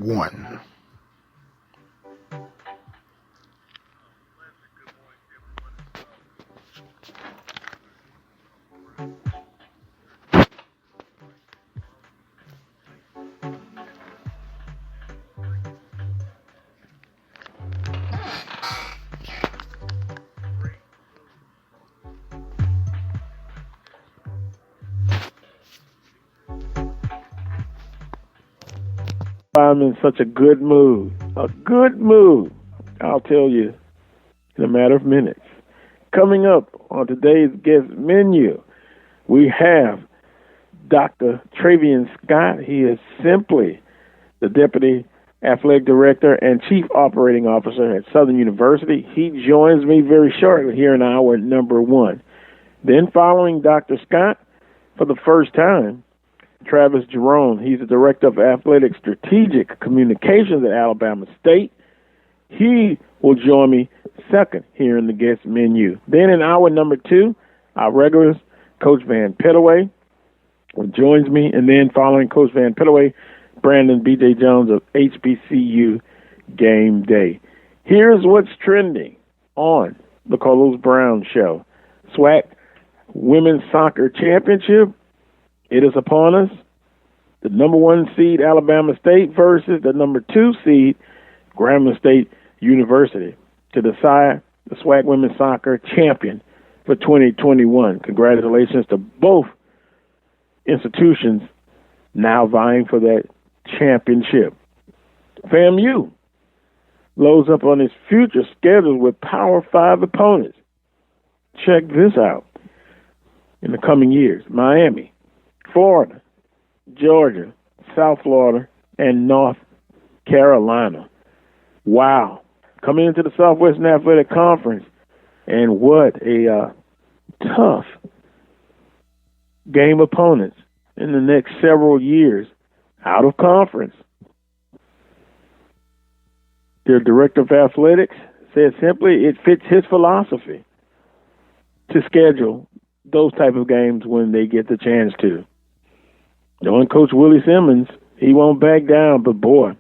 one. I'm in such a good mood. I'll tell you in a matter of minutes. Coming up on today's guest menu, we have Dr. Travian Scott. He is simply the Deputy Athletic Director and Chief Operating Officer at Southern University. He joins me very shortly here in hour number one. Then following Dr. Scott, for the first time, Travis Jerome. He's the Director of Athletic Strategic Communications at Alabama State. He will join me second here in the guest menu. Then in hour number two, our regulars, Coach Van Pettaway, joins me. And then following Coach Van Pettaway, Brandon B.J. Jones of HBCU Game Day. Here's what's trending on the Carlos Brown Show. Swac Women's Soccer Championship. It is upon us. The number one seed, Alabama State, versus the number two seed, Grambling State University, to decide the SWAC Women's Soccer champion for 2021. Congratulations to both institutions now vying for that championship. FAMU loads up on its future schedule with Power 5 opponents. Check this out. In the coming years, Miami, Florida, Georgia, South Florida, and North Carolina. Wow. Coming into the Southwestern Athletic Conference, and what a tough game opponents in the next several years out of conference. Their Director of Athletics said simply it fits his philosophy to schedule those type of games when they get the chance to. Knowing Coach Willie Simmons, he won't back down, but boy,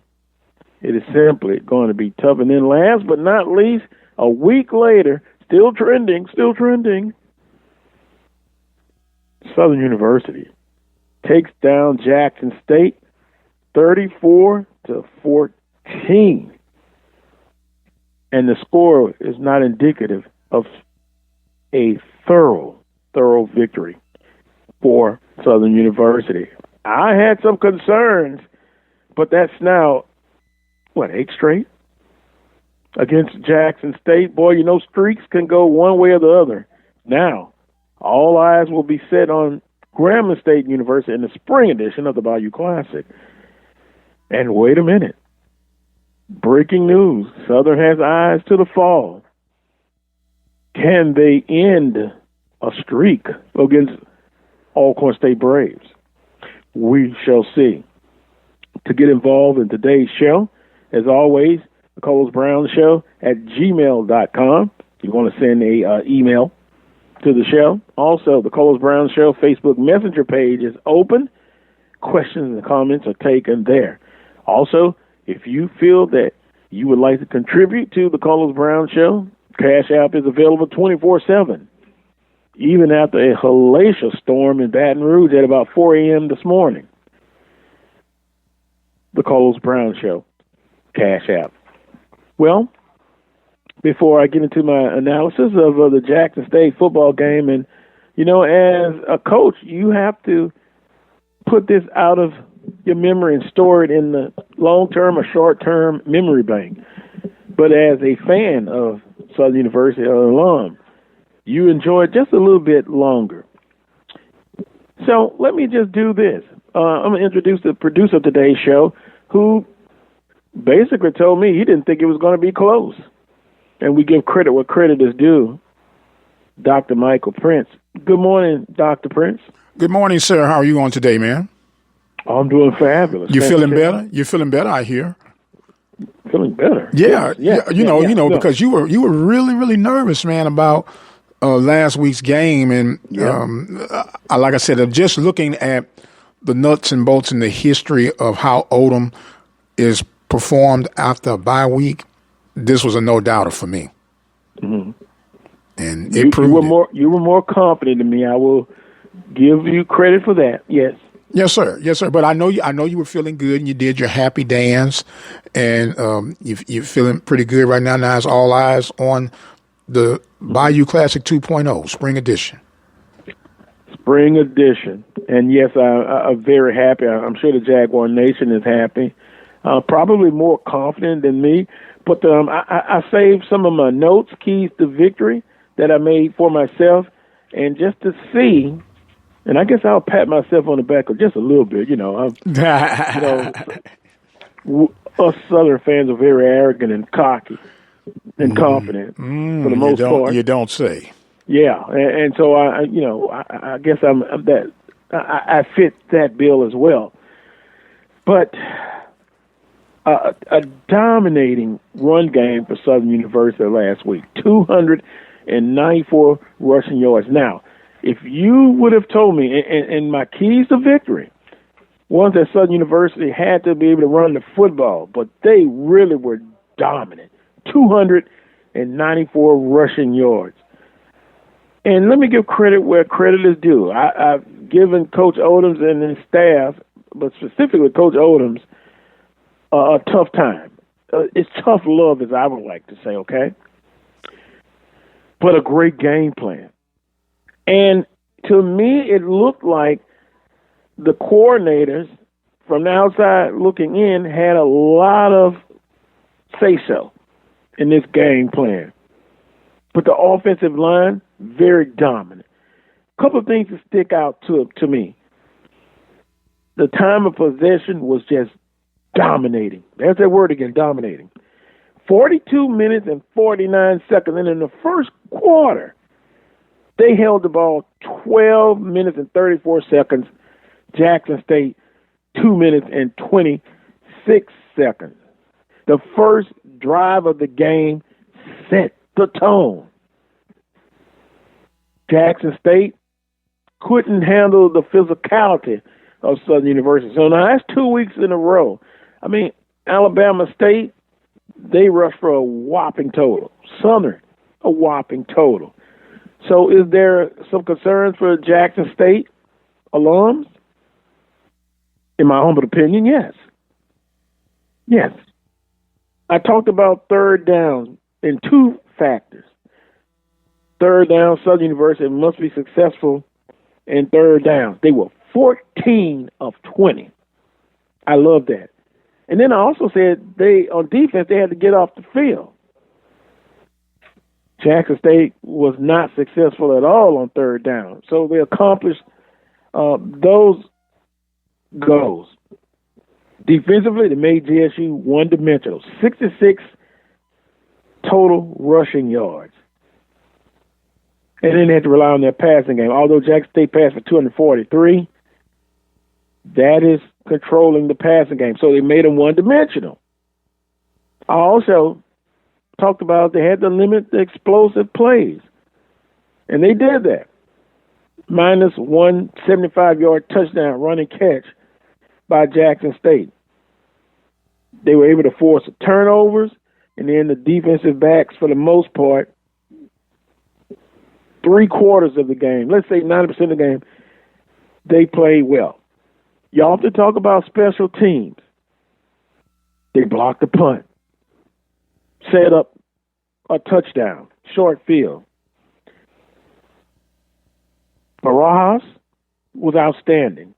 it is simply going to be tough. And then last but not least, a week later, still trending, Southern University takes down Jackson State 34-14. And the score is not indicative of a thorough victory for Southern University. I had some concerns, but that's now, 8 straight against Jackson State? Boy, you know, streaks can go one way or the other. Now, all eyes will be set on Grambling State University in the spring edition of the Bayou Classic. And wait a minute. Breaking news. Southern has eyes to the fall. Can they end a streak against Alcorn State Braves? We shall see. To get involved in today's show, as always, the Carlos Brown Show at gmail.com. You want to send a email to the show. Also, the Carlos Brown Show Facebook Messenger page is open. Questions and comments are taken there. Also, if you feel that you would like to contribute to the Carlos Brown Show, Cash App is available 24/7. Even after a hellacious storm in Baton Rouge at about 4 a.m. this morning. The Carlos Brown Show, Cash App. Well, before I get into my analysis of the Jackson State football game, and, you know, as a coach, you have to put this out of your memory and store it in the long-term or short-term memory bank. But as a fan of Southern University or alum, you enjoy it just a little bit longer. So let me just do this. I'm going to introduce the producer of today's show, who basically told me he didn't think it was going to be close. And we give credit where credit is due. Dr. Michael Prince. Good morning, Dr. Prince. Good morning, sir. How are you on today, man? I'm doing fabulous. You feeling better? You're feeling better, I hear. Feeling better? Yeah. Because you were really, really nervous, man, about last week's game. And like I said, just looking at the nuts and bolts and the history of how Odom is performed after a bye week, this was a no-doubter for me. Mm-hmm. And it proved you were more confident than me. I will give you credit for that. Yes. Yes, sir. Yes, sir. But I know you were feeling good, and you did your happy dance, and you're feeling pretty good right now. Now it's all eyes on the Bayou Classic 2.0 Spring Edition. Spring Edition, and yes, I'm very happy. I'm sure the Jaguar Nation is happy. Probably more confident than me. But I saved some of my notes, keys to victory, that I made for myself, and just to see. And I guess I'll pat myself on the back just a little bit. Us Southern fans are very arrogant and cocky and confident for the most part. You don't say. Yeah, and so I guess I'm that. I fit that bill as well. But a dominating run game for Southern University last week, 294 rushing yards. Now, if you would have told me, and my keys to victory was that Southern University had to be able to run the football, but they really were dominant. 294 rushing yards. And let me give credit where credit is due. I've given Coach Odoms and his staff, but specifically Coach Odoms, a tough time. It's tough love, as I would like to say, okay? But a great game plan. And to me, it looked like the coordinators from the outside looking in had a lot of say-so in this game plan. But the offensive line, very dominant. A couple of things that stick out to me. The time of possession was just dominating. There's that word again, dominating. 42 minutes and 49 seconds. And in the first quarter, they held the ball 12 minutes and 34 seconds. Jackson State, 2 minutes and 26 seconds. The first drive of the game set the tone. Jackson State couldn't handle the physicality of Southern University. So now that's 2 weeks in a row. I mean, Alabama State, they rushed for a whopping total. Southern, a whopping total. So is there some concerns for Jackson State alums? In my humble opinion, yes. Yes. I talked about third down in two factors. Third down, Southern University must be successful in third down. They were 14 of 20. I love that. And then I also said on defense, they had to get off the field. Jackson State was not successful at all on third down. So they accomplished those goals. Defensively, they made JSU one-dimensional. 66 total rushing yards. And then they had to rely on their passing game. Although Jackson State passed for 243, that is controlling the passing game. So they made them one-dimensional. I also talked about they had to limit the explosive plays. And they did that. Minus 175-yard touchdown running catch by Jackson State. They were able to force turnovers, and then the defensive backs, for the most part, 3/4 of the game, let's say 90% of the game, they played well. You often talk about special teams. They blocked the punt, set up a touchdown, short field. Barajas was outstanding.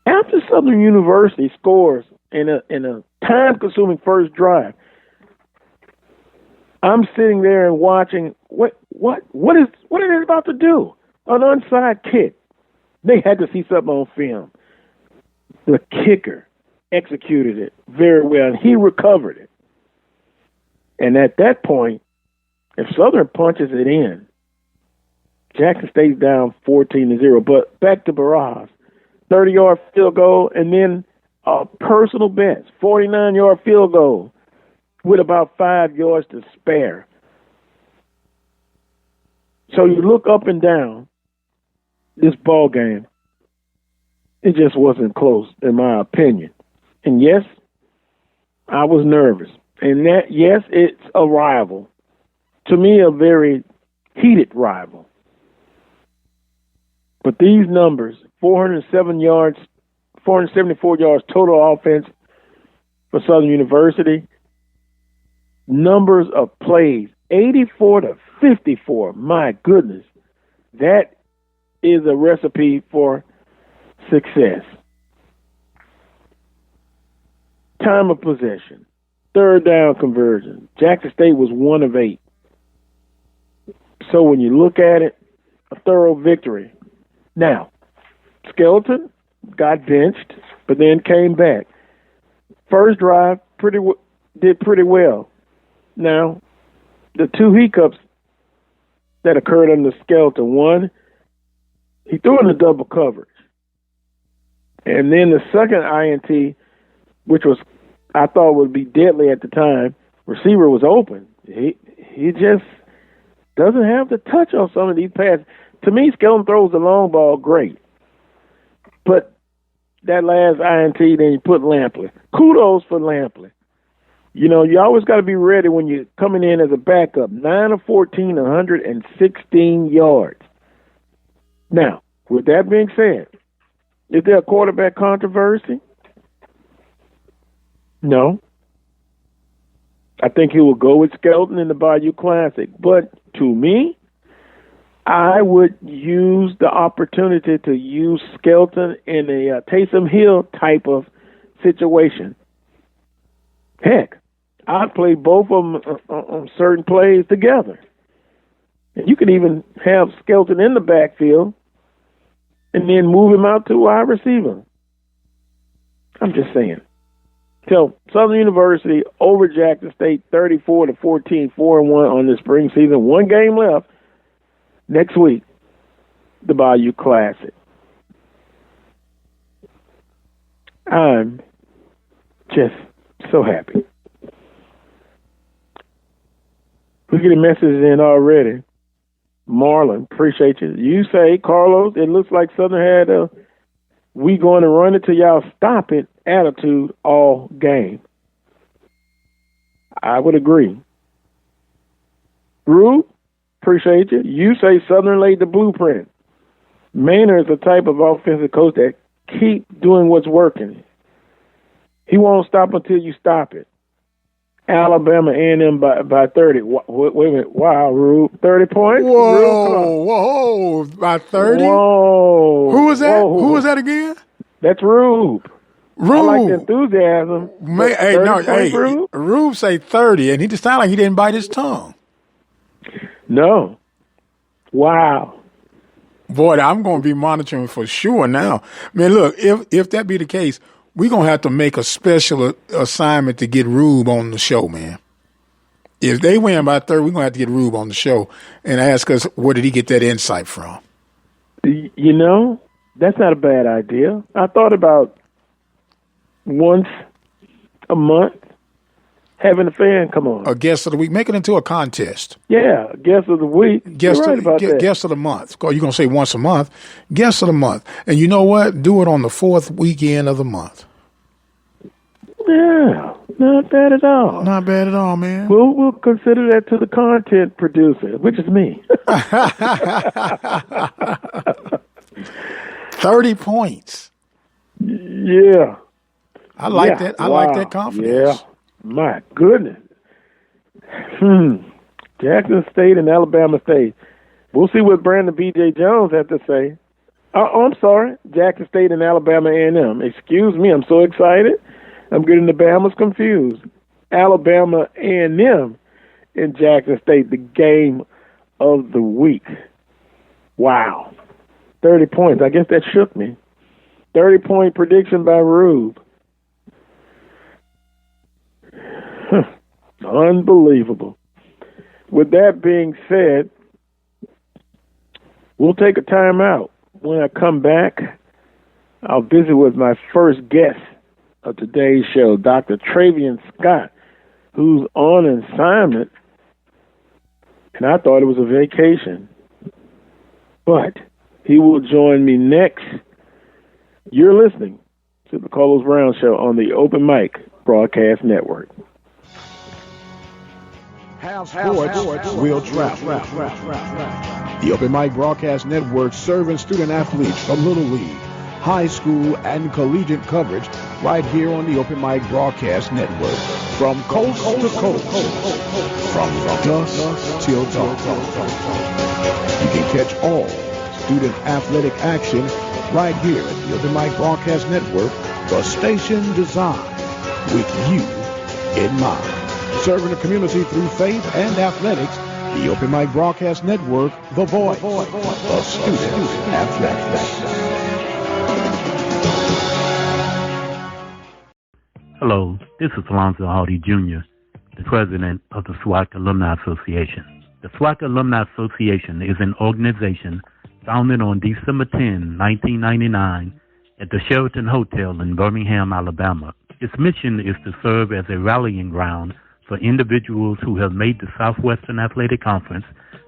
After Southern University scores in a time-consuming first drive, I'm sitting there and watching. What are they about to do? An onside kick. They had to see something on film. The kicker executed it very well, and he recovered it. And at that point, if Southern punches it in, Jackson State's down 14-0. But back to Barajas, 30-yard field goal, and then a personal best, 49-yard field goal with about 5 yards to spare. So you look up and down this ball game, it just wasn't close, in my opinion. And yes, I was nervous. And that, yes, it's a rival. To me, a very heated rival. But these numbers, 474 yards total offense for Southern University. Numbers of plays, 84-54. My goodness. That is a recipe for success. Time of possession, third down conversion. Jackson State was 1 of 8. So when you look at it, a thorough victory. Now, Skeleton got benched, but then came back. First drive did pretty well. Now, the 2 hiccups that occurred under Skeleton. One, he threw in the double coverage. And then the second INT, which was I thought would be deadly at the time, receiver was open. He just doesn't have the touch on some of these passes. To me, Skeleton throws the long ball great. But that last INT, then you put Lampley. Kudos for Lampley. You know, you always got to be ready when you're coming in as a backup. 9 of 14, 116 yards. Now, with that being said, is there a quarterback controversy? No. I think he will go with Skeleton in the Bayou Classic. But to me, I would use the opportunity to use Skeleton in a Taysom Hill type of situation. Heck, I'd play both of them on certain plays together. And you can even have Skeleton in the backfield and then move him out to wide receiver. I'm just saying. So, Southern University over Jackson State 34-14, 4-1 on the spring season. 1 game left. Next week, the Bayou Classic. I'm just so happy. We're getting messages in already. Marlon, appreciate you. You say, Carlos, it looks like Southern had a we going to run it till y'all stop it attitude all game. I would agree. Rube, appreciate you. You say Southern laid the blueprint. Maynard is the type of offensive coach that keep doing what's working. He won't stop until you stop it. Alabama A&M by 30. Wait a minute. Wow, Rube. 30 points? Whoa. By 30? Whoa. Who was that? Whoa. Who was that again? That's Rube. Rube. I like the enthusiasm. Rube say 30, and he just sounded like he didn't bite his tongue. No. Wow. Boy, I'm going to be monitoring for sure now. Man, look, if that be the case, we're going to have to make a special assignment to get Rube on the show, man. If they win by 30, we're going to have to get Rube on the show and ask us where did he get that insight from. You know, that's not a bad idea. I thought about once a month having a fan come on. A guest of the week. Make it into a contest. Yeah, guest of the week. You're right about that. Guest of the month. You're going to say once a month. Guest of the month. And you know what? Do it on the 4th weekend of the month. Yeah, not bad at all. Not bad at all, man. We'll consider that to the content producer, which is me. 30 points. Yeah. I like that. I like that confidence. Yeah. My goodness. Jackson State and Alabama State. We'll see what Brandon B.J. Jones had to say. Oh, I'm sorry. Jackson State and Alabama A&M. Excuse me. I'm so excited. I'm getting the Bamas confused. Alabama A&M and Jackson State, the game of the week. Wow. 30 points. I guess that shook me. 30-point prediction by Rube. Unbelievable. With that being said, we'll take a time out. When I come back, I'll visit with my first guest of today's show, Dr. Travian Scott, who's on assignment, and I thought it was a vacation. But he will join me next. You're listening to the Carlos Brown Show on the Open Mic Broadcast Network. Have sports, we'll travel. The Open Mic Broadcast Network serving student athletes from Little League, high school, and collegiate coverage right here on the Open Mic Broadcast Network. From coast to coast, from dusk till dawn. You can catch all student athletic action right here at the Open Mic Broadcast Network, the station designed with you in mind. Serving the community through faith and athletics, the Open Mic Broadcast Network, the voice of student athletics. Hello, this is Alonzo Hardy Jr., the president of the Swac Alumni Association. The Swac Alumni Association is an organization founded on December 10, 1999, at the Sheraton Hotel in Birmingham, Alabama. Its mission is to serve as a rallying ground for individuals who have made the Southwestern Athletic Conference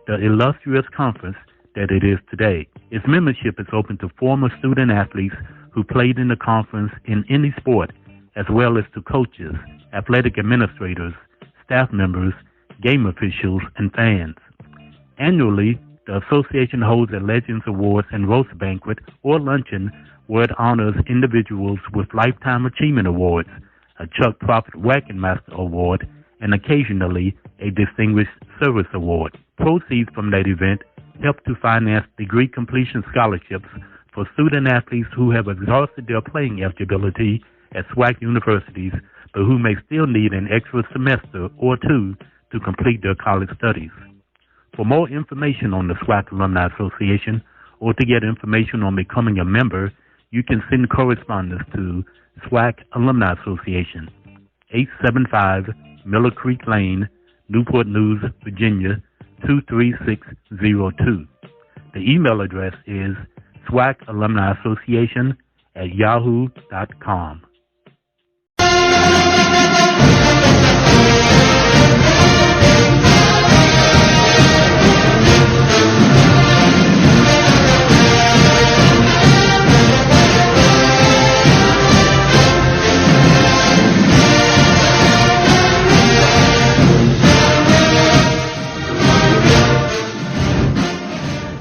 the illustrious conference that it is today. Its membership is open to former student athletes who played in the conference in any sport, as well as to coaches, athletic administrators, staff members, game officials, and fans. Annually, the association holds a Legends Awards and Roast Banquet or luncheon where it honors individuals with Lifetime Achievement Awards, a Chuck Prophet Wagon Master Award, and occasionally a Distinguished Service Award. Proceeds from that event help to finance degree completion scholarships for student athletes who have exhausted their playing eligibility at Swac universities, but who may still need an extra semester or two to complete their college studies. For more information on the Swac Alumni Association or to get information on becoming a member, you can send correspondence to Swac Alumni Association, 875 Miller Creek Lane, Newport News, Virginia, 23602. The email address is swacalumuniassociation@yahoo.com.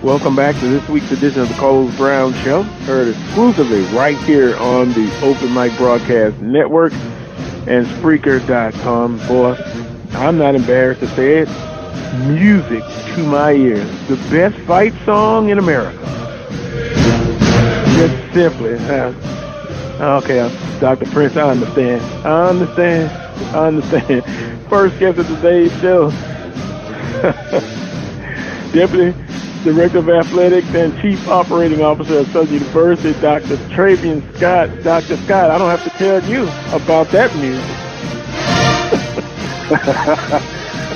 Welcome back to this week's edition of the Coles Brown Show, heard exclusively right here on the Open Mic Broadcast Network and Spreaker.com. Boy, I'm not embarrassed to say it. Music to my ears. The best fight song in America. Just simply. Okay, Dr. Prince, I understand. First guest of today's show, Deputy Director of Athletics and Chief Operating Officer of Southern University, Dr. Travian Scott. Dr. Scott, I don't have to tell you about that music.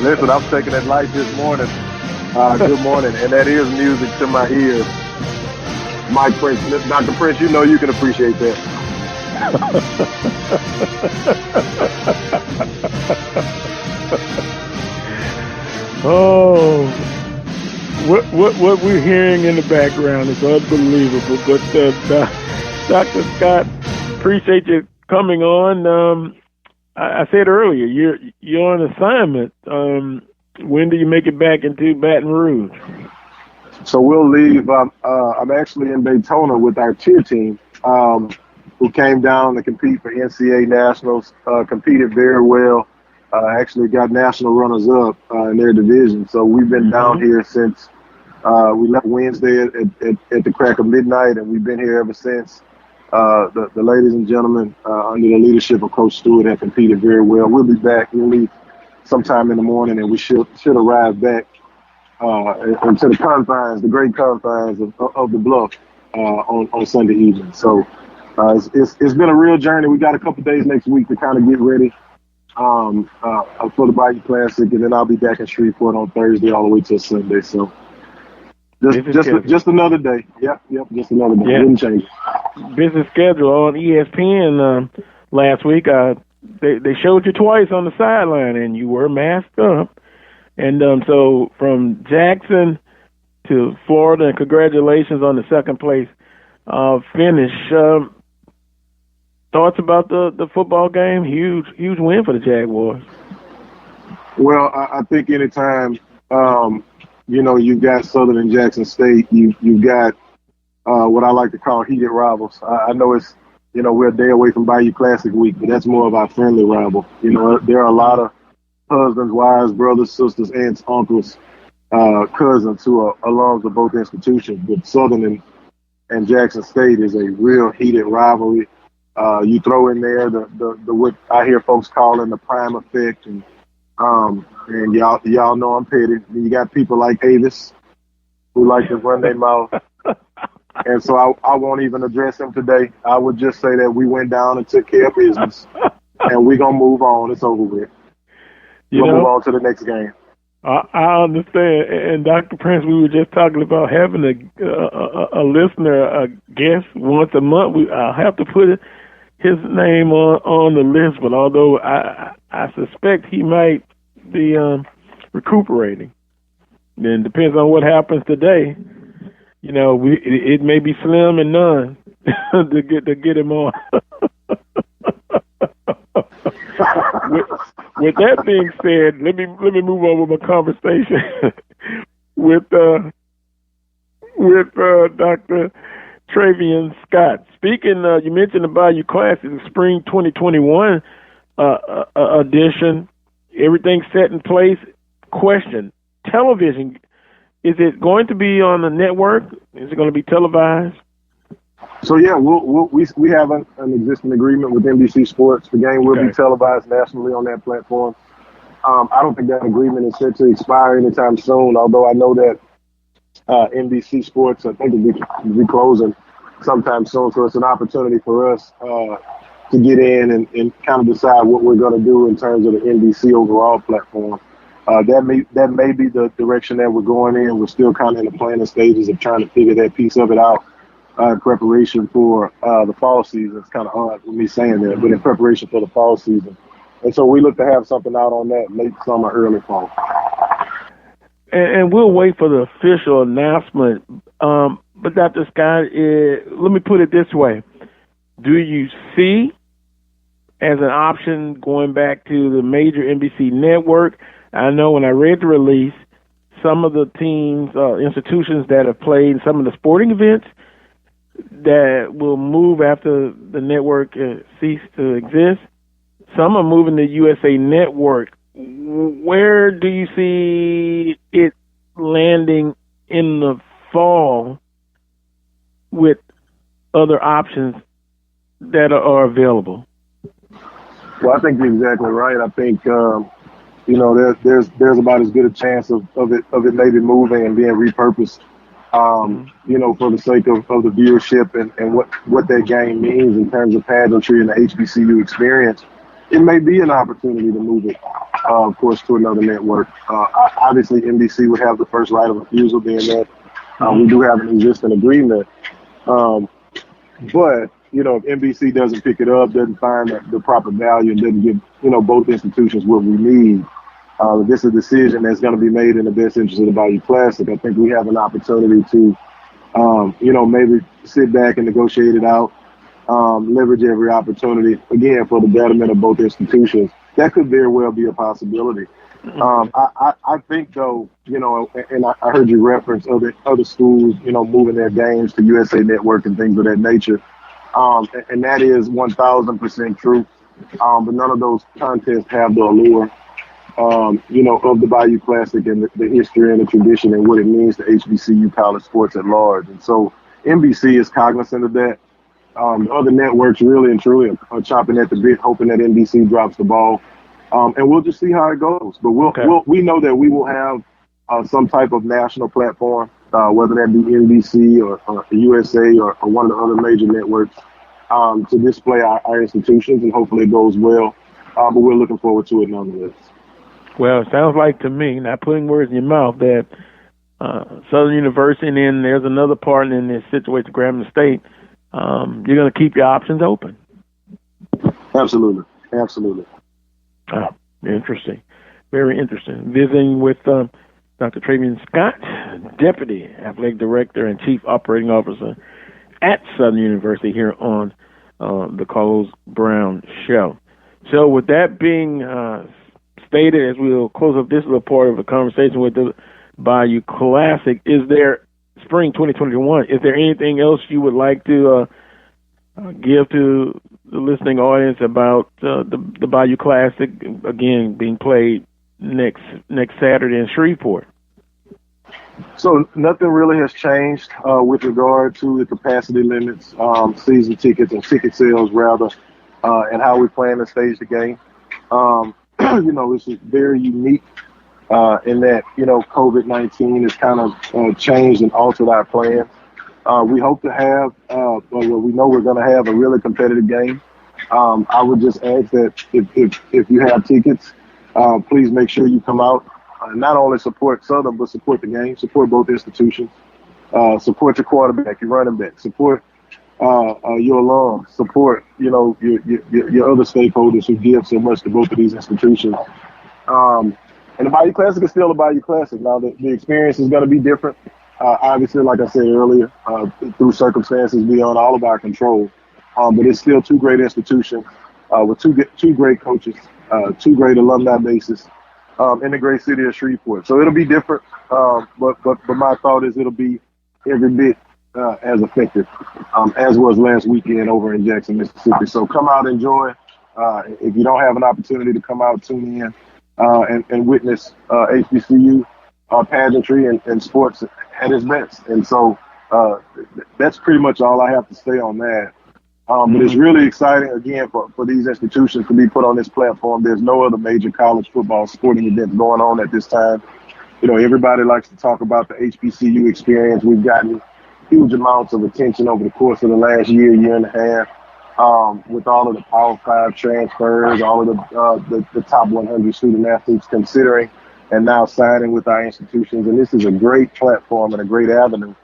Listen, I'm taking that light this morning. Good morning. And that is music to my ears. Mike Prince, Dr. Prince, you know you can appreciate that. Oh, what we're hearing in the background is unbelievable. But Dr. Scott, appreciate you coming on. I said earlier, you're on assignment. When do you make it back into Baton Rouge? So we'll leave. I'm actually in Daytona with our cheer team, who came down to compete for NCAA Nationals, competed very well. Actually got national runners-up in their division. So we've been down here since we left Wednesday at the crack of midnight, and we've been here ever since. The ladies and gentlemen, under the leadership of Coach Stewart, have competed very well. We'll be back. We'll leave sometime in the morning, and we should arrive back into the confines, the great confines of the Bluff on Sunday evening. So it's been a real journey. We got a couple days next week to kind of get ready for the Bayou Classic, and then I'll be back in Shreveport on Thursday all the way till Sunday. So just another day. Yep, just another day. Yeah. Didn't change. Business schedule on ESPN last week. They showed you twice on the sideline, and you were masked up. And so from Jackson to Florida, and congratulations on the second place finish. thoughts about the football game? Huge win for the Jaguars. Well, I think anytime, you've got Southern and Jackson State, you've got what I like to call heated rivals. I know it's, we're a day away from Bayou Classic Week, but that's more of our friendly rival. There are a lot of husbands, wives, brothers, sisters, aunts, uncles, cousins who are alums of both institutions. But Southern and Jackson State is a real heated rivalry. You throw in there the what I hear folks calling the prime effect, and y'all know I'm petty. You got people like Avis who like to run their mouth. And so I won't even address him today. I would just say that we went down and took care of business, and we're going to move on. It's over with. We'll move on to the next game. I understand. And Dr. Prince, we were just talking about having a listener, a guest once a month. I'll have to put his name on the list, but although I suspect he might be recuperating. Then depends on what happens today. It may be slim and none to get him on. With that being said, let me move on with my conversation with Dr. Travian Scott. Speaking, you mentioned the Bayou Classic, the spring 2021 edition. Everything's set in place. Question: television. Is it going to be on the network? Is it going to be televised? So yeah, we have an existing agreement with NBC Sports. The game will be televised nationally on that platform. I don't think that agreement is set to expire anytime soon. Although I know that NBC Sports, I think, will be closing sometime soon. So it's an opportunity for us to get in and kind of decide what we're going to do in terms of the NBC overall platform. That may be the direction that we're going in. We're still kind of in the planning stages of trying to figure that piece of it out in preparation for the fall season. It's kind of odd with me saying that, but in preparation for the fall season. And so we look to have something out on that late summer, early fall. And we'll wait for the official announcement. But Dr. Scott, let me put it this way. Do you see as an option going back to the major NBC network? I know when I read the release, some of the teams, institutions that have played some of the sporting events that will move after the network cease to exist, some are moving to USA Network. Where do you see it landing in the fall with other options that are available? Well, I think you're exactly right. I think there's about as good a chance of it maybe moving and being repurposed, for the sake of the viewership and what that game means in terms of pageantry and the HBCU experience. It may be an opportunity to move it, of course, to another network. Obviously, NBC would have the first right of refusal, being that we do have an existing agreement. But if NBC doesn't pick it up, doesn't find the proper value, and doesn't give both institutions what we need, this is a decision that's going to be made in the best interest of the Bayou Classic. I think we have an opportunity to, maybe sit back and negotiate it out, leverage every opportunity, again, for the betterment of both institutions. That could very well be a possibility. I think, though, and I heard you reference other schools, moving their games to USA Network and things of that nature. And that is 1,000% true. But none of those contests have the allure, of the Bayou Classic and the history and the tradition and what it means to HBCU college sports at large. And so NBC is cognizant of that. The other networks really and truly are chopping at the bit, hoping that NBC drops the ball. And we'll just see how it goes. But we know that we will have some type of national platform, whether that be NBC or USA or one of the other major networks, to display our institutions, and hopefully it goes well. But we're looking forward to it nonetheless. Well, it sounds like to me, not putting words in your mouth, that Southern University, and then there's another partner in this situation, Grambling State, you're going to keep your options open. Absolutely. Oh, interesting. Very interesting. Visiting with Dr. Travian Scott, Deputy Athletic Director and Chief Operating Officer at Southern University here on the Carlos Brown Show. So with that being stated, as we'll close up this little part of the conversation with the Bayou Classic, is there spring 2021? Is there anything else you would like to give to the listening audience about the Bayou Classic, again being played next Saturday in Shreveport? So nothing really has changed with regard to the capacity limits, season tickets and ticket sales rather, and how we plan to stage the game. It's just very unique in that, COVID-19 has kind of changed and altered our plans. We hope to have, we know we're going to have a really competitive game. I would just ask that if you have tickets, please make sure you come out. Not only support Southern, but support the game, support both institutions, support your quarterback, your running back, support your alums, support, your other stakeholders who give so much to both of these institutions. And the Bayou Classic is still a Bayou Classic. Now, the experience is going to be different. Obviously, like I said earlier, through circumstances beyond all of our control. But it's still two great institutions with two great coaches, two great alumni bases in the great city of Shreveport. So it'll be different. But my thought is it'll be every bit as effective as was last weekend over in Jackson, Mississippi. So come out, enjoy. If you don't have an opportunity to come out, tune in and witness HBCU pageantry and sports at its best. And so that's pretty much all I have to say on that. But it's really exciting, again, for these institutions to be put on this platform. There's no other major college football sporting event going on at this time. Everybody likes to talk about the HBCU experience. We've gotten huge amounts of attention over the course of the last year and a half, with all of the Power 5 transfers, all of the top 100 student athletes considering and now signing with our institutions. And this is a great platform and a great avenue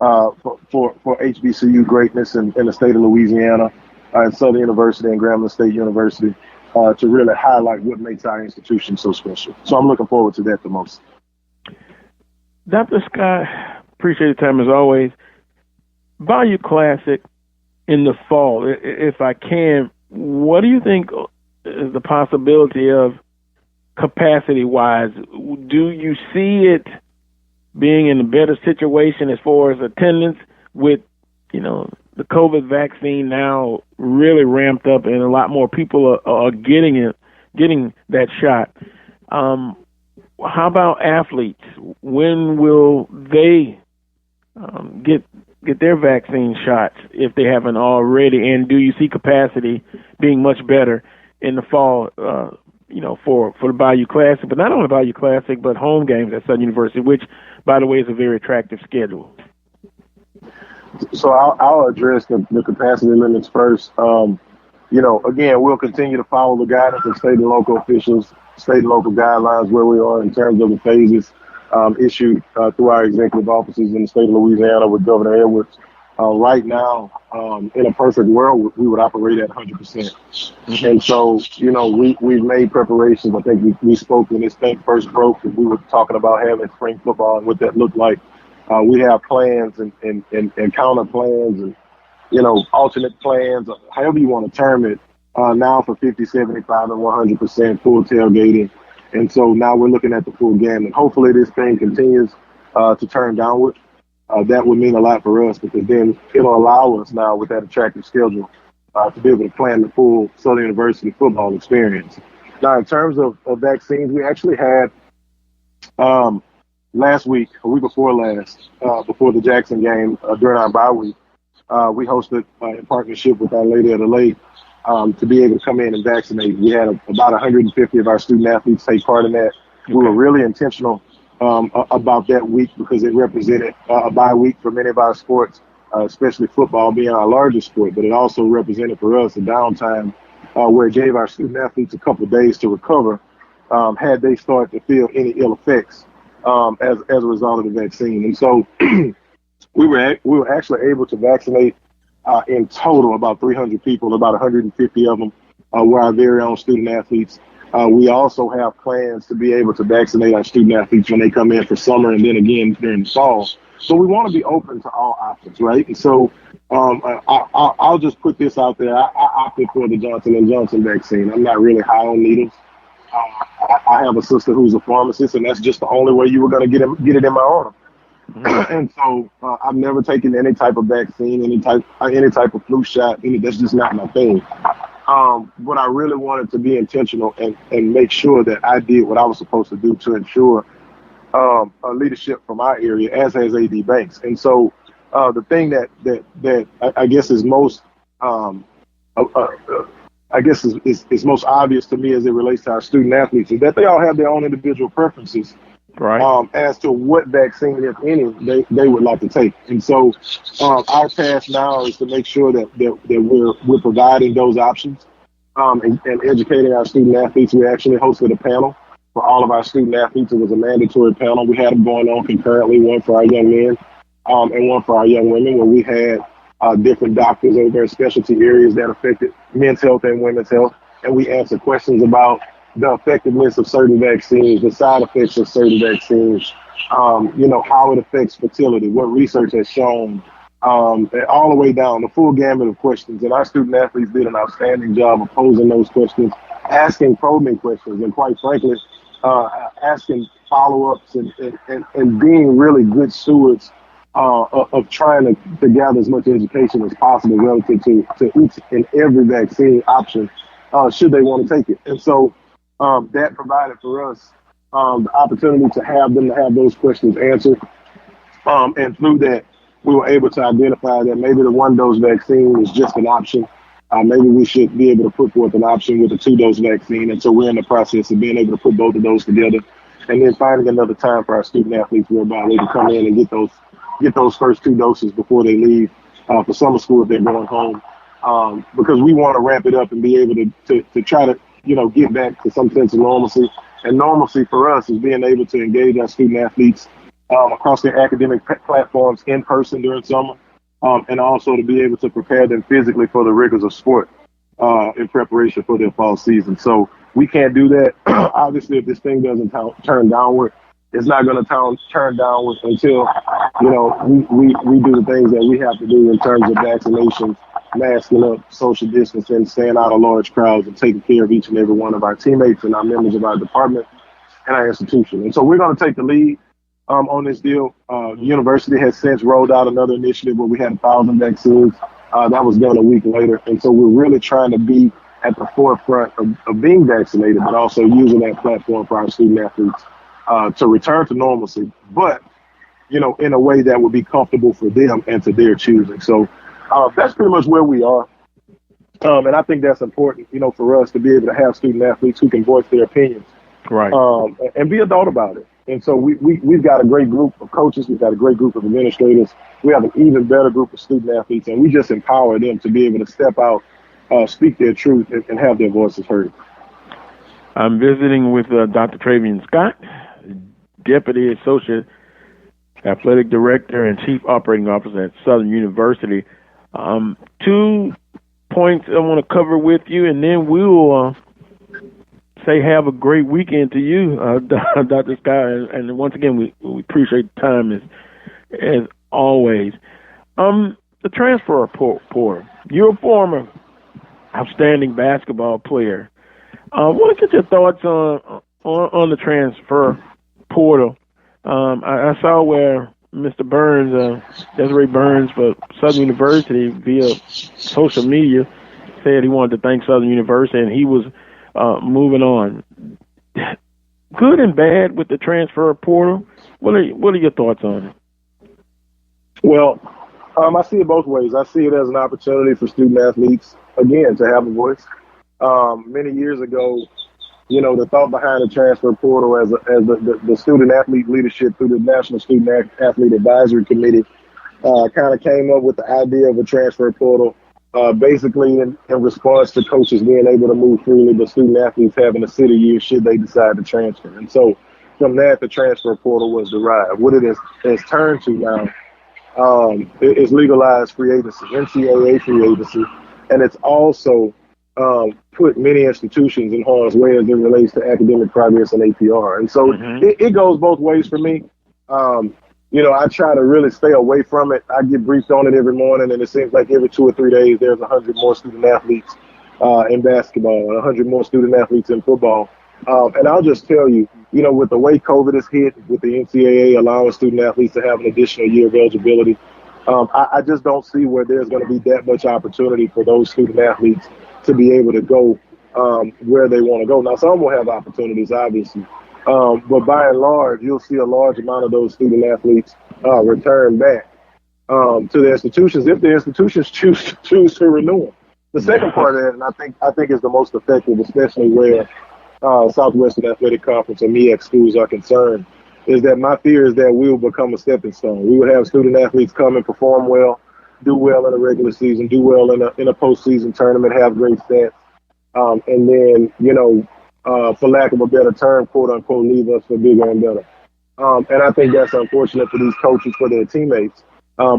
for HBCU greatness in the state of Louisiana, and Southern University and Grambling State University, to really highlight what makes our institution so special. So I'm looking forward to that the most. Dr. Scott, appreciate your time as always. Bayou Classic in the fall, if I can, what do you think is the possibility of capacity-wise? Do you see it being in a better situation as far as attendance with, the COVID vaccine now really ramped up and a lot more people are getting that shot? How about athletes? When will they get their vaccine shots if they haven't already? And do you see capacity being much better in the fall, for the Bayou Classic, but not only Bayou Classic, but home games at Southern University, which, by the way, is a very attractive schedule? So I'll address the capacity limits first. Again, we'll continue to follow the guidance of state and local officials, state and local guidelines where we are in terms of the phases issued through our executive offices in the state of Louisiana with Governor Edwards. Right now, in a perfect world, we would operate at 100%. And so, we've made preparations. I think we spoke when this thing first broke, and we were talking about having spring football and what that looked like. We have plans and counter plans and, alternate plans, however you want to term it, now for 50, 75, and 100% full tailgating. And so now we're looking at the full gamut. Hopefully this thing continues to turn downward. That would mean a lot for us, because then it'll allow us now with that attractive schedule to be able to plan the full Southern University football experience. Now, in terms of vaccines, we actually had last week, a week before last, before the Jackson game, during our bye week, we hosted in partnership with Our Lady of the Lake to be able to come in and vaccinate. We had about 150 of our student athletes take part in that. We were really intentional about that week because it represented a bye week for many of our sports, especially football being our largest sport, but it also represented for us a downtime where it gave our student athletes a couple of days to recover had they start to feel any ill effects as a result of the vaccine. And so we were actually able to vaccinate in total about 300 people. About 150 of them were our very own student athletes. We also have plans to be able to vaccinate our student athletes when they come in for summer and then again during the fall. So we want to be open to all options, right? And so I'll just put this out there. I opted for the Johnson & Johnson vaccine. I'm not really high on needles. I have a sister who's a pharmacist, and that's just the only way you were going to get it in my arm. And so I've never taken any type of vaccine, any type of flu shot. That's just not my thing. But I really wanted to be intentional and make sure that I did what I was supposed to do to ensure leadership from our area, as has AD Banks. And so the thing that I guess is most is most obvious to me as it relates to our student athletes is that they all have their own individual preferences, right? As to what vaccine, if any, they would like to take. And so our task now is to make sure that we're providing those options and educating our student athletes. We actually hosted a panel for all of our student athletes. It was a mandatory panel. We had them going on concurrently, one for our young men and one for our young women, where we had different doctors over in specialty areas that affected men's health and women's health. And we answered questions about the effectiveness of certain vaccines, the side effects of certain vaccines, how it affects fertility, what research has shown, and all the way down, the full gamut of questions. And our student athletes did an outstanding job of posing those questions, asking probing questions, and quite frankly, asking follow-ups and being really good stewards of trying to gather as much education as possible relative to each and every vaccine option, should they want to take it. And so that provided for us the opportunity to have those questions answered. And through that, we were able to identify that maybe the 1-dose vaccine is just an option. Maybe we should be able to put forth an option with a 2-dose vaccine. And so we're in the process of being able to put both of those together, and then finding another time for our student athletes whereby they can come in and get those first 2 doses before they leave for summer school if they're going home. Because we want to ramp it up and be able to try to, get back to some sense of normalcy. And normalcy for us is being able to engage our student athletes across their academic platforms in person during summer, and also to be able to prepare them physically for the rigors of sport in preparation for their fall season. So we can't do that. Obviously, if this thing doesn't turn downward, it's not going to turn downward until, we do the things that we have to do in terms of vaccinations, masking up, social distancing, staying out of large crowds, and taking care of each and every one of our teammates and our members of our department and our institution. And so we're going to take the lead on this deal. The university has since rolled out another initiative where we had 1,000 vaccines. That was done a week later. And so we're really trying to be at the forefront of being vaccinated, but also using that platform for our student athletes to return to normalcy, but, in a way that would be comfortable for them and to their choosing. So that's pretty much where we are. And I think that's important, for us to be able to have student athletes who can voice their opinions, right, and be adult about it. And so we've got a great group of coaches. We've got a great group of administrators. We have an even better group of student athletes, and we just empower them to be able to step out, speak their truth, and have their voices heard. I'm visiting with Dr. Travian Scott, Deputy Associate Athletic Director and Chief Operating Officer at Southern University. 2 points I want to cover with you, and then we'll say have a great weekend to you, Dr. Scott. And once again, we appreciate the time as always. The transfer portal. You're a former outstanding basketball player. I want to get your thoughts on the transfer portal. I saw where Mr. Burns, Desiree Burns for Southern University, via social media, said he wanted to thank Southern University, and he was moving on. Good and bad with the transfer portal. What are your thoughts on it? Well, I see it both ways. I see it as an opportunity for student athletes, again, to have a voice. Many years ago, the thought behind the transfer portal as the student athlete leadership through the National Student Athlete Advisory Committee kind of came up with the idea of a transfer portal, basically in response to coaches being able to move freely, but student athletes having a city year should they decide to transfer. And so from that, the transfer portal was derived. What it has turned to now is legalized free agency, NCAA free agency, and it's also put many institutions in harm's way as it relates to academic progress and APR. And so it goes both ways for me. I try to really stay away from it. I get briefed on it every morning, and it seems like every 2 or 3 days there's 100 more student athletes in basketball and 100 more student athletes in football. And I'll just tell you, with the way COVID has hit, with the NCAA allowing student athletes to have an additional year of eligibility, I just don't see where there's going to be that much opportunity for those student athletes to be able to go where they want to go. Now, some will have opportunities, obviously, but by and large, you'll see a large amount of those student athletes return back to the institutions if the institutions choose to renew them. The second part of that, and I think is the most effective, especially where Southwestern Athletic Conference and MEAC schools are concerned, is that my fear is that we will become a stepping stone. We would have student athletes come and perform well, do well in a regular season, do well in a postseason tournament, have great stats, and then, for lack of a better term, quote unquote, leave us for bigger and better. And I think that's unfortunate for these coaches, for their teammates,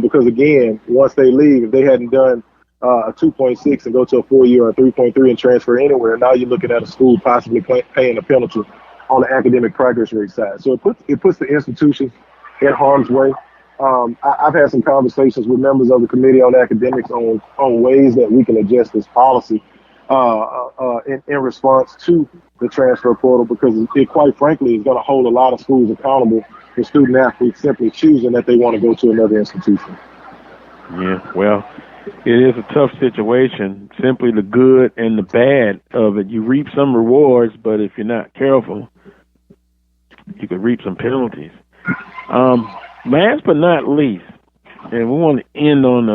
because again, once they leave, if they hadn't done a 2.6 and go to a 4-year or a 3.3 and transfer anywhere, now you're looking at a school possibly paying a penalty on the academic progress rate side. So it puts the institutions in harm's way. I've had some conversations with members of the Committee on Academics on ways that we can adjust this policy in response to the transfer portal, because it quite frankly is going to hold a lot of schools accountable for student athletes simply choosing that they want to go to another institution. Yeah, well, it is a tough situation. Simply the good and the bad of it. You reap some rewards, but if you're not careful, you could reap some penalties. Last but not least, and we want to end on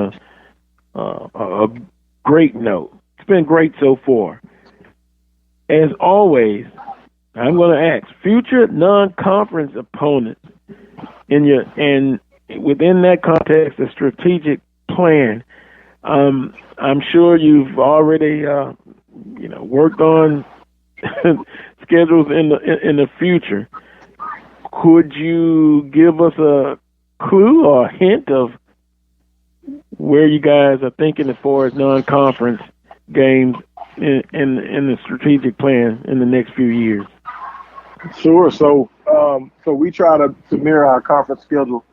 a great note. It's been great so far. As always, I'm going to ask future non-conference opponents and within that context, a strategic plan. I'm sure you've already, worked on schedules in the future. Could you give us a clue or a hint of where you guys are thinking as far as non-conference games in the strategic plan in the next few years? Sure. So we try to mirror our conference schedule.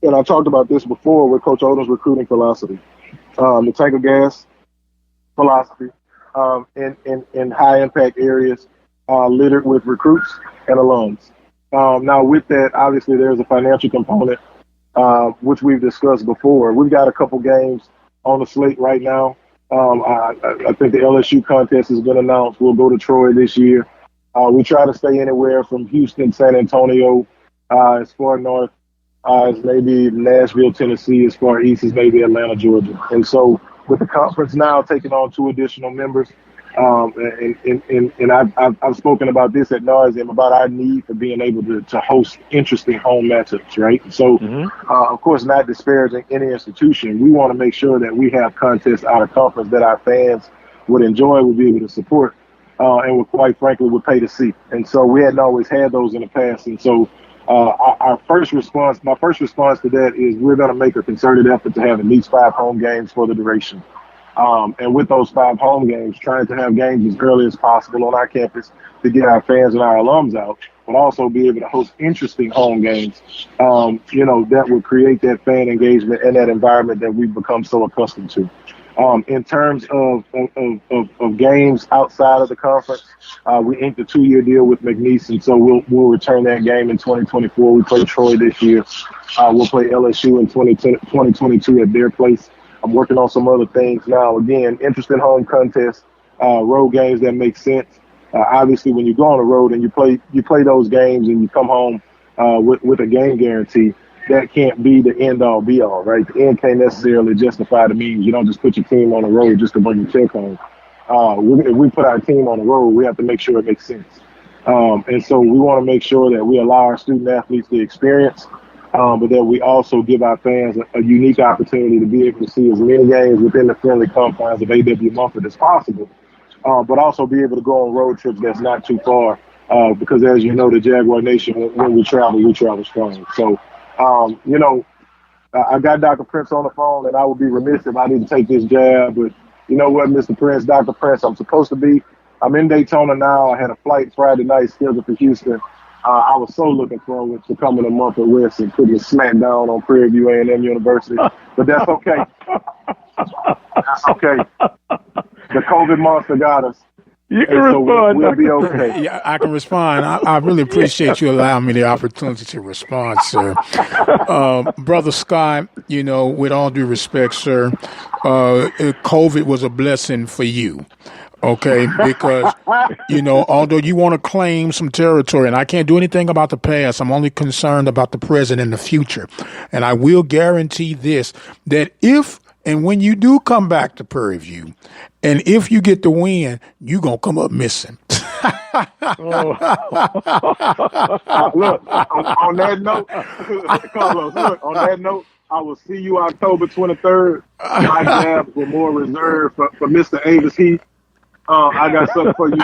And I talked about this before with Coach Odom's recruiting philosophy. The tank of gas philosophy in high impact areas littered with recruits and alums. Now with that, obviously there's a financial component, which we've discussed before. We've got a couple games on the slate right now. I think the LSU contest has been announced. We'll go to Troy this year. We try to stay anywhere from Houston, San Antonio, as far north as maybe Nashville, Tennessee, as far east as maybe Atlanta, Georgia. And so with the conference now taking on 2 additional members, and I've spoken about this ad nauseum about our need for being able to host interesting home matchups, right? So, of course, not disparaging any institution, we want to make sure that we have contests out of conference that our fans would enjoy, would be able to support, and would quite frankly would pay to see. And so we hadn't always had those in the past. And so my first response to that is we're going to make a concerted effort to have at least 5 home games for the duration. And with those 5 home games, trying to have games as early as possible on our campus to get our fans and our alums out, but also be able to host interesting home games, that would create that fan engagement and that environment that we've become so accustomed to. In terms of games outside of the conference, we inked a 2-year deal with McNeese, and so we'll return that game in 2024. We play Troy this year. We'll play LSU in 2022 at their place. I'm working on some other things now. Again, interesting home contests, road games that make sense. Obviously, when you go on the road and you play those games and you come home with a game guarantee, that can't be the end-all, be-all, right? The end can't necessarily justify the means. You don't just put your team on the road just to bring your check home. If we put our team on the road, we have to make sure it makes sense. And so we want to make sure that we allow our student-athletes the experience, but that we also give our fans a unique opportunity to be able to see as many games within the friendly confines of A.W. Mumford as possible, but also be able to go on road trips that's not too far, because as you know, the Jaguar Nation, when we travel strong. So, I got Dr. Prince on the phone, and I would be remiss if I didn't take this jab, but you know what, Mr. Prince, Dr. Prince, I'm in Daytona now. I had a flight Friday night scheduled for Houston. I was so looking forward to coming a month at West and putting a smack down on Prairie View A&M University. But that's okay. That's okay. The COVID monster got us. You can respond. We'll be okay. Yeah, I can respond. I really appreciate you allowing me the opportunity to respond, sir. Brother Scott, you know, with all due respect, sir, COVID was a blessing for you. Okay, because, you know, although you want to claim some territory, and I can't do anything about the past, I'm only concerned about the present and the future. And I will guarantee this, that if and when you do come back to Prairie View, and if you get the win, you going to come up missing. Look, on that note, Carlos, on that note, I will see you October 23rd. My jabs were more reserved for Mr. Avis Heath. I got something for you.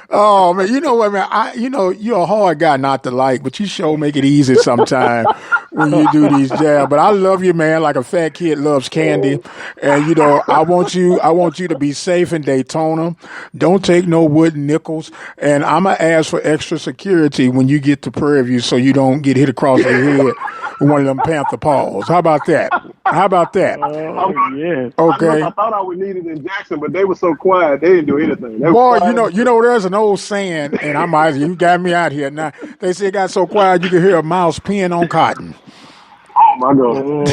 Oh man, you know what, man? You're a hard guy not to like, but you sure make it easy sometimes when you do these jabs. But I love you, man, like a fat kid loves candy. And you know, I want you to be safe in Daytona. Don't take no wooden nickels. And I'm gonna ask for extra security when you get to Prairie View, so you don't get hit across the head with one of them panther paws. How about that? Oh yeah. Okay. I thought I would need it in Jackson, but they were so quiet. They didn't do anything. Boy, you know, there's an old saying, and you got me out here now. They say it got so quiet you could hear a mouse peeing on cotton. Oh my God!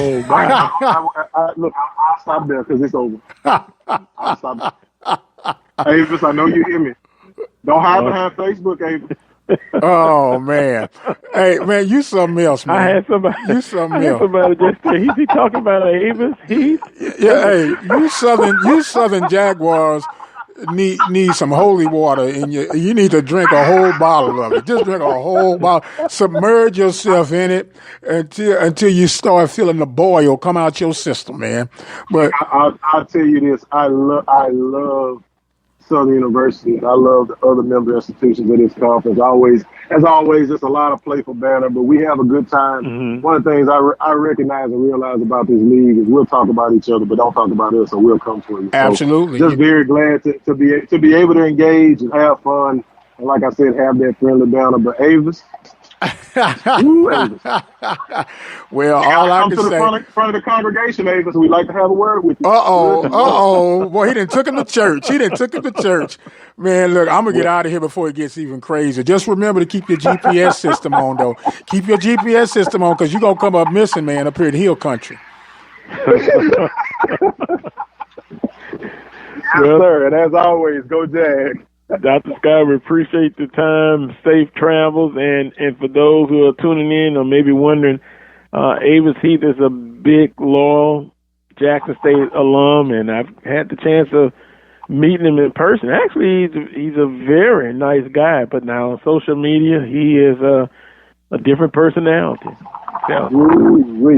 Look, I'll stop there because it's over. I'll stop. Avis, I know you hear me. Don't hide behind Facebook, Avis. Oh man, hey man, you something else, man. I had somebody just say, he talking about Avis Heath. Yeah, hey, you Southern Jaguars need some holy water in you need to drink a whole bottle of it. Just drink a whole bottle. Submerge yourself in it until you start feeling the boil come out your system, man. But I'll tell you this, I love Southern University. I love the other member institutions of this conference. As always, it's a lot of playful banter, but we have a good time. Mm-hmm. One of the things I recognize and realize about this league is we'll talk about each other, but don't talk about us, or we'll come for you. Absolutely. So just very glad to be able to engage and have fun, and like I said, have that friendly banter. But Avis. Well, all I can say, front of the congregation, Avis, we'd like to have a word with you. Boy, he done took him to church. Man, look, I'm gonna get out of here before it gets even crazier. Just remember to keep your GPS system on, though. Keep your GPS system on, because you're gonna come up missing, man, up here in Hill Country. Yes, sir. And as always, go Jag. Dr. Scott, we appreciate the time, safe travels, and for those who are tuning in or maybe wondering, Avis Heath is a big, loyal Jackson State alum, and I've had the chance of meeting him in person. Actually, he's a very nice guy, but now on social media, he is a different personality. So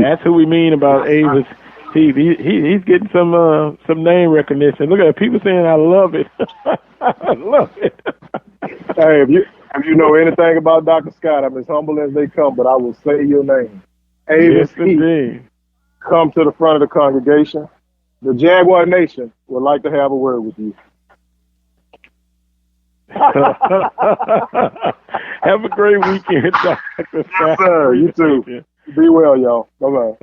that's who we mean about Avis Heath. He's getting some name recognition. Look at people saying, "I love it." I love it. Hey, if you know anything about Dr. Scott, I'm as humble as they come, but I will say your name. Avis Heath, come to the front of the congregation. The Jaguar Nation would like to have a word with you. Have a great weekend, Dr. Scott. Yes, sir. You too. Be well, y'all. Bye-bye.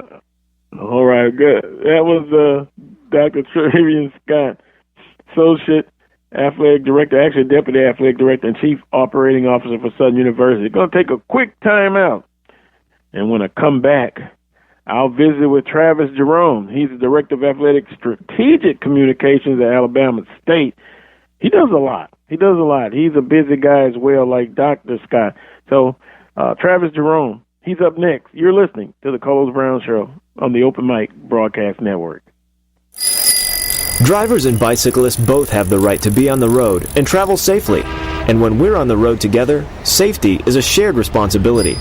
All right, good. That was Dr. Travian Scott, Associate Athletic Director, actually Deputy Athletic Director and Chief Operating Officer for Southern University. Going to take a quick time out. And when I come back, I'll visit with Travis Jerome. He's the Director of Athletic Strategic Communications at Alabama State. He does a lot. He's a busy guy as well, like Dr. Scott. So, Travis Jerome, he's up next. You're listening to the Carlos Brown Show on the Open Mic Broadcast Network. Drivers and bicyclists both have the right to be on the road and travel safely. And when we're on the road together, safety is a shared responsibility.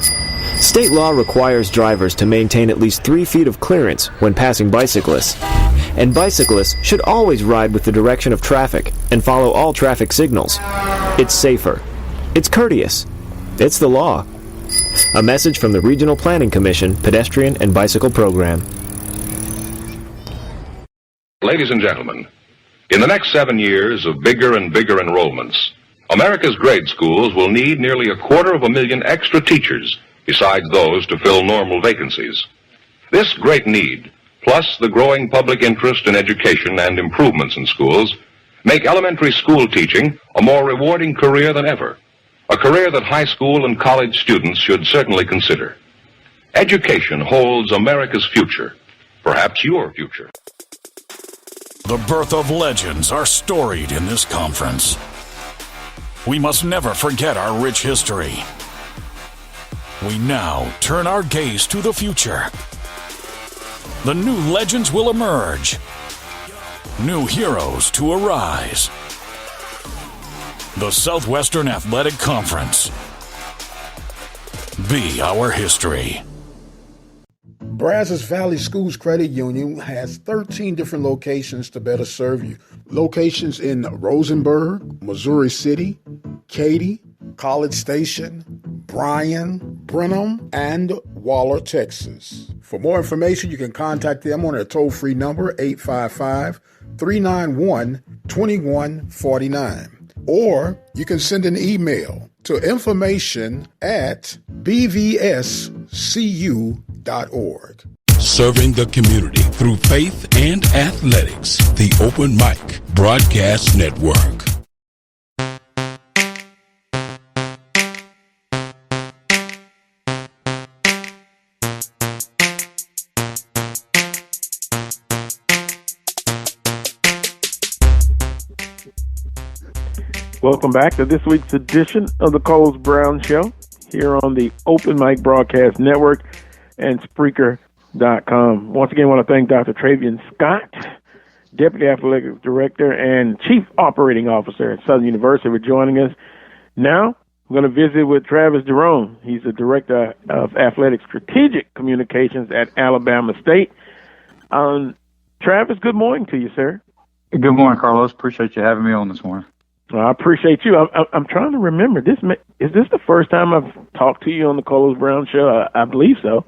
State law requires drivers to maintain at least 3 feet of clearance when passing bicyclists. And bicyclists should always ride with the direction of traffic and follow all traffic signals. It's safer. It's courteous. It's the law. A message from the Regional Planning Commission Pedestrian and Bicycle Program. Ladies and gentlemen, in the next 7 years of bigger and bigger enrollments, America's grade schools will need nearly 250,000 extra teachers besides those to fill normal vacancies. This great need, plus the growing public interest in education and improvements in schools, make elementary school teaching a more rewarding career than ever, a career that high school and college students should certainly consider. Education holds America's future, perhaps your future. The birth of legends are storied in this conference. We must never forget our rich history. We now turn our gaze to the future. The new legends will emerge. New heroes to arise. The Southwestern Athletic Conference. Be our history. Brazos Valley Schools Credit Union has 13 different locations to better serve you. Locations in Rosenberg, Missouri City, Katy, College Station, Bryan, Brenham, and Waller, Texas. For more information, you can contact them on their toll-free number, 855-391-2149. Or you can send an email to information@bvscu.org. Serving the community through faith and athletics. The Open Mic Broadcast Network. Welcome back to this week's edition of the Coles Brown Show here on the Open Mic Broadcast Network and Spreaker.com. Once again, I want to thank Dr. Travian Scott, Deputy Athletic Director and Chief Operating Officer at Southern University, for joining us. Now, I'm going to visit with Travis Jerome. He's the Director of Athletic Strategic Communications at Alabama State. Travis, good morning to you, sir. Good morning, Carlos. Appreciate you having me on this morning. Well, I appreciate you. I'm trying to remember. Is this the first time I've talked to you on the Coles Brown Show? I believe so.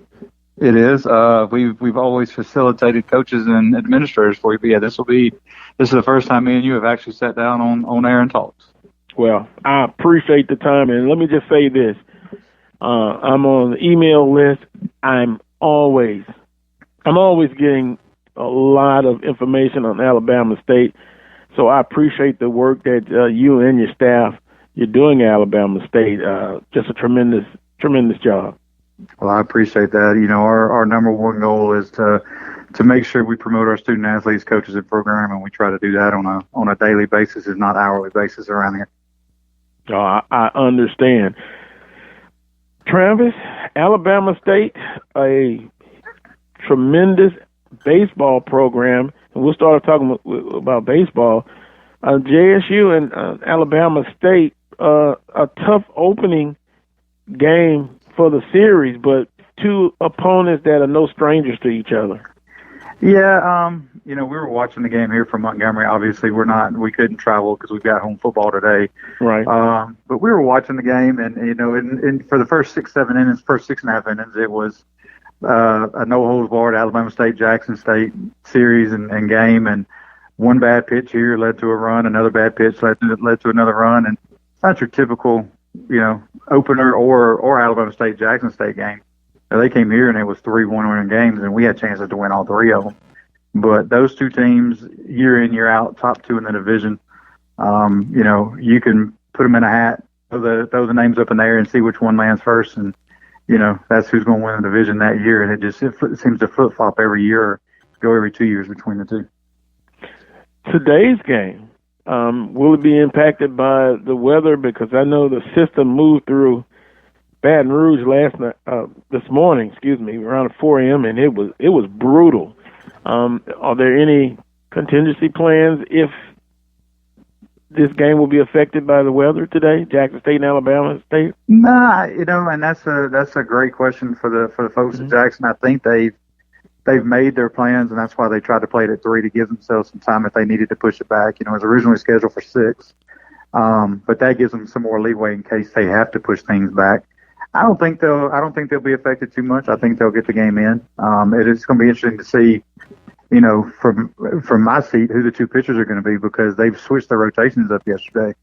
It is. We've always facilitated coaches and administrators for you, but yeah, this is the first time me and you have actually sat down on air and talked. Well, I appreciate the time, and let me just say this: I'm on the email list. I'm always getting a lot of information on Alabama State. So I appreciate the work that you and your staff you're doing at Alabama State. Just a tremendous job. Well, I appreciate that. You know, our number one goal is to make sure we promote our student athletes, coaches, and program, and we try to do that on a daily basis, if not hourly basis, around here. I understand. Travis, Alabama State, a tremendous baseball program. We'll start talking about baseball. JSU and Alabama State, a tough opening game for the series, but two opponents that are no strangers to each other. Yeah, we were watching the game here from Montgomery. Obviously, we couldn't travel because we've got home football today. Right. But we were watching the game, and for the first 6-7 innings, first 6.5 innings, it was a no-holds-barred Alabama State-Jackson State series and game, and one bad pitch here led to a run, another bad pitch led to another run, and that's your typical, opener or Alabama State-Jackson State game. Now, they came here and it was 3-1 winning games, and we had chances to win all three of them. But those two teams, year in, year out, top two in the division, you can put them in a hat, throw the names up in the air and see which one lands first, and that's who's going to win the division that year, and it seems to flip-flop every year, or go every 2 years between the two. Today's game, will it be impacted by the weather? Because I know the system moved through Baton Rouge this morning, around 4 a.m., and it was brutal. Are there any contingency plans if this game will be affected by the weather today, Jackson State and Alabama State? Nah, and that's a great question for the folks at Jackson. I think they've made their plans, and that's why they tried to play it at 3 to give themselves some time if they needed to push it back. It was originally scheduled for 6, but that gives them some more leeway in case they have to push things back. I don't think they'll be affected too much. I think they'll get the game in. It's going to be interesting to see from my seat, who the two pitchers are going to be, because they've switched their rotations up yesterday.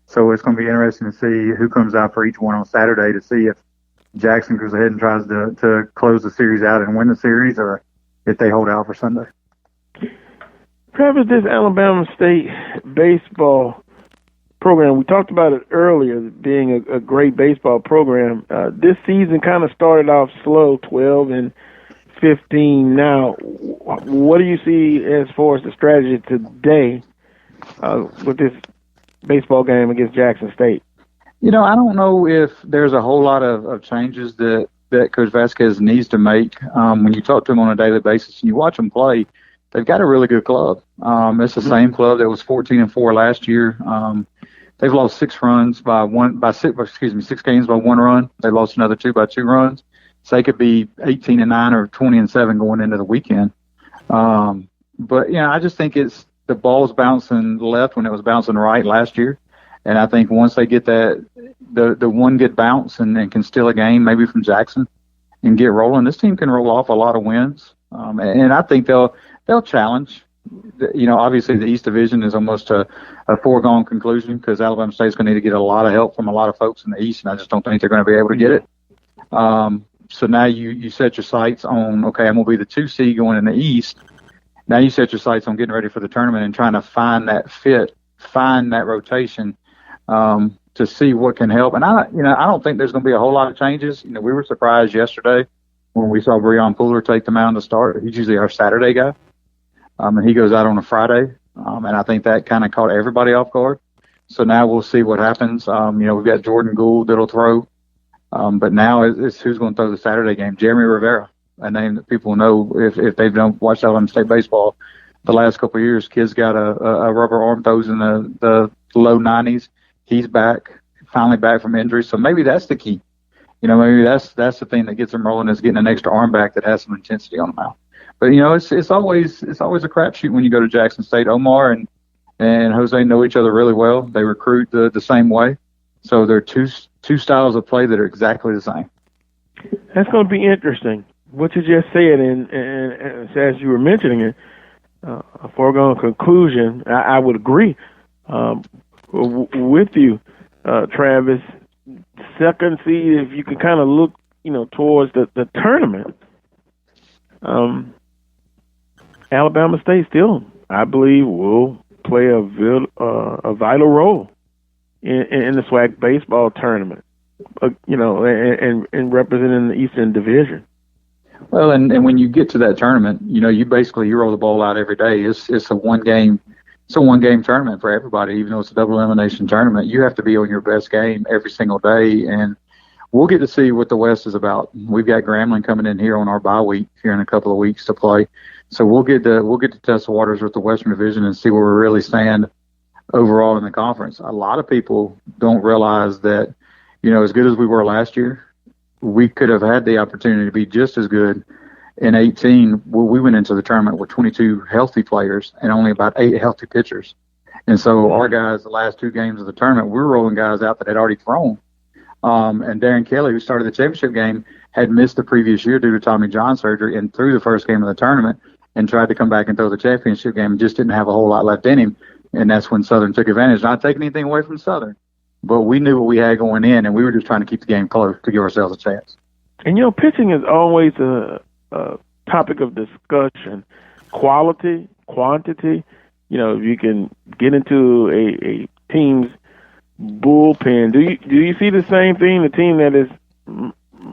So it's going to be interesting to see who comes out for each one on Saturday, to see if Jackson goes ahead and tries to close the series out and win the series, or if they hold out for Sunday. Travis, this Alabama State baseball program, we talked about it earlier, being a great baseball program. This season kind of started off slow, 12-15. Now, what do you see as far as the strategy today with this baseball game against Jackson State? I don't know if there's a whole lot of changes that Coach Vasquez needs to make. When you talk to him on a daily basis and you watch them play, they've got a really good club. It's the same club that was 14-4 last year. They've lost 6 games by 1 run. They lost another 2 by 2 runs. So they could be 18-9 or 20-7 going into the weekend. But I just think it's the ball's bouncing left when it was bouncing right last year. And I think once they get the one good bounce and can steal a game maybe from Jackson and get rolling, this team can roll off a lot of wins. And I think they'll challenge. Obviously the East Division is almost a foregone conclusion, because Alabama State's going to need to get a lot of help from a lot of folks in the East, and I just don't think they're going to be able to get it. So now you set your sights on, okay, I'm going to be the 2 seed going in the East. Now you set your sights on getting ready for the tournament and trying to find that fit, find that rotation, to see what can help. And I don't think there's going to be a whole lot of changes. We were surprised yesterday when we saw Breon Pooler take the mound to start. He's usually our Saturday guy, and he goes out on a Friday. And I think that kind of caught everybody off guard. So now we'll see what happens. We've got Jordan Gould that'll throw, but now it's who's going to throw the Saturday game. Jeremy Rivera, a name that people know if they've watched Alabama State baseball the last couple of years. Kid's got a rubber arm, throws in the low 90s. He's finally back from injury. So maybe that's the key. Maybe that's the thing that gets him rolling, is getting an extra arm back that has some intensity on the mound. But it's always a crapshoot when you go to Jackson State. Omar and Jose know each other really well. They recruit the same way. So they're two styles of play that are exactly the same. That's going to be interesting. What you just said, and as you were mentioning it, a foregone conclusion. I would agree with you, Travis. Second seed, if you can kind of look, towards the tournament. Alabama State still, I believe, will play a vital role in the Swac baseball tournament, and representing the Eastern Division. Well, and when you get to that tournament, you roll the ball out every day. It's a one game tournament for everybody, even though it's a double elimination tournament. You have to be on your best game every single day, and we'll get to see what the West is about. We've got Grambling coming in here on our bye week here in a couple of weeks to play. So we'll get to test the waters with the Western Division and see where we really stand overall in the conference. A lot of people don't realize that, as good as we were last year, we could have had the opportunity to be just as good in 18. We went into the tournament with 22 healthy players and only about 8 healthy pitchers. And so our guys, the last 2 games of the tournament, we're rolling guys out that had already thrown. And Darren Kelly, who started the championship game, had missed the previous year due to Tommy John surgery and threw the first game of the tournament and tried to come back and throw the championship game and just didn't have a whole lot left in him. And that's when Southern took advantage. Not taking anything away from Southern, but we knew what we had going in, and we were just trying to keep the game close to give ourselves a chance. And, pitching is always a topic of discussion. Quality, quantity. If you can get into a team's bullpen, do you see the same thing? The team that is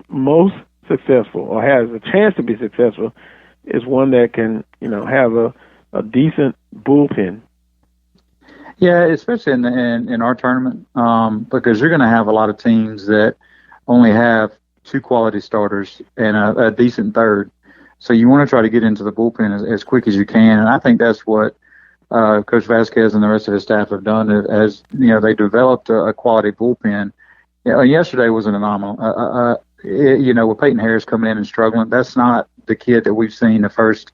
most successful or has a chance to be successful is one that can, have a decent bullpen. Yeah, especially in our tournament, because you're going to have a lot of teams that only have 2 quality starters and a decent third. So you want to try to get into the bullpen as quick as you can, and I think that's what Coach Vasquez and the rest of his staff have done. As they developed a quality bullpen. Yesterday was an anomaly. With Peyton Harris coming in and struggling, that's not the kid that we've seen the first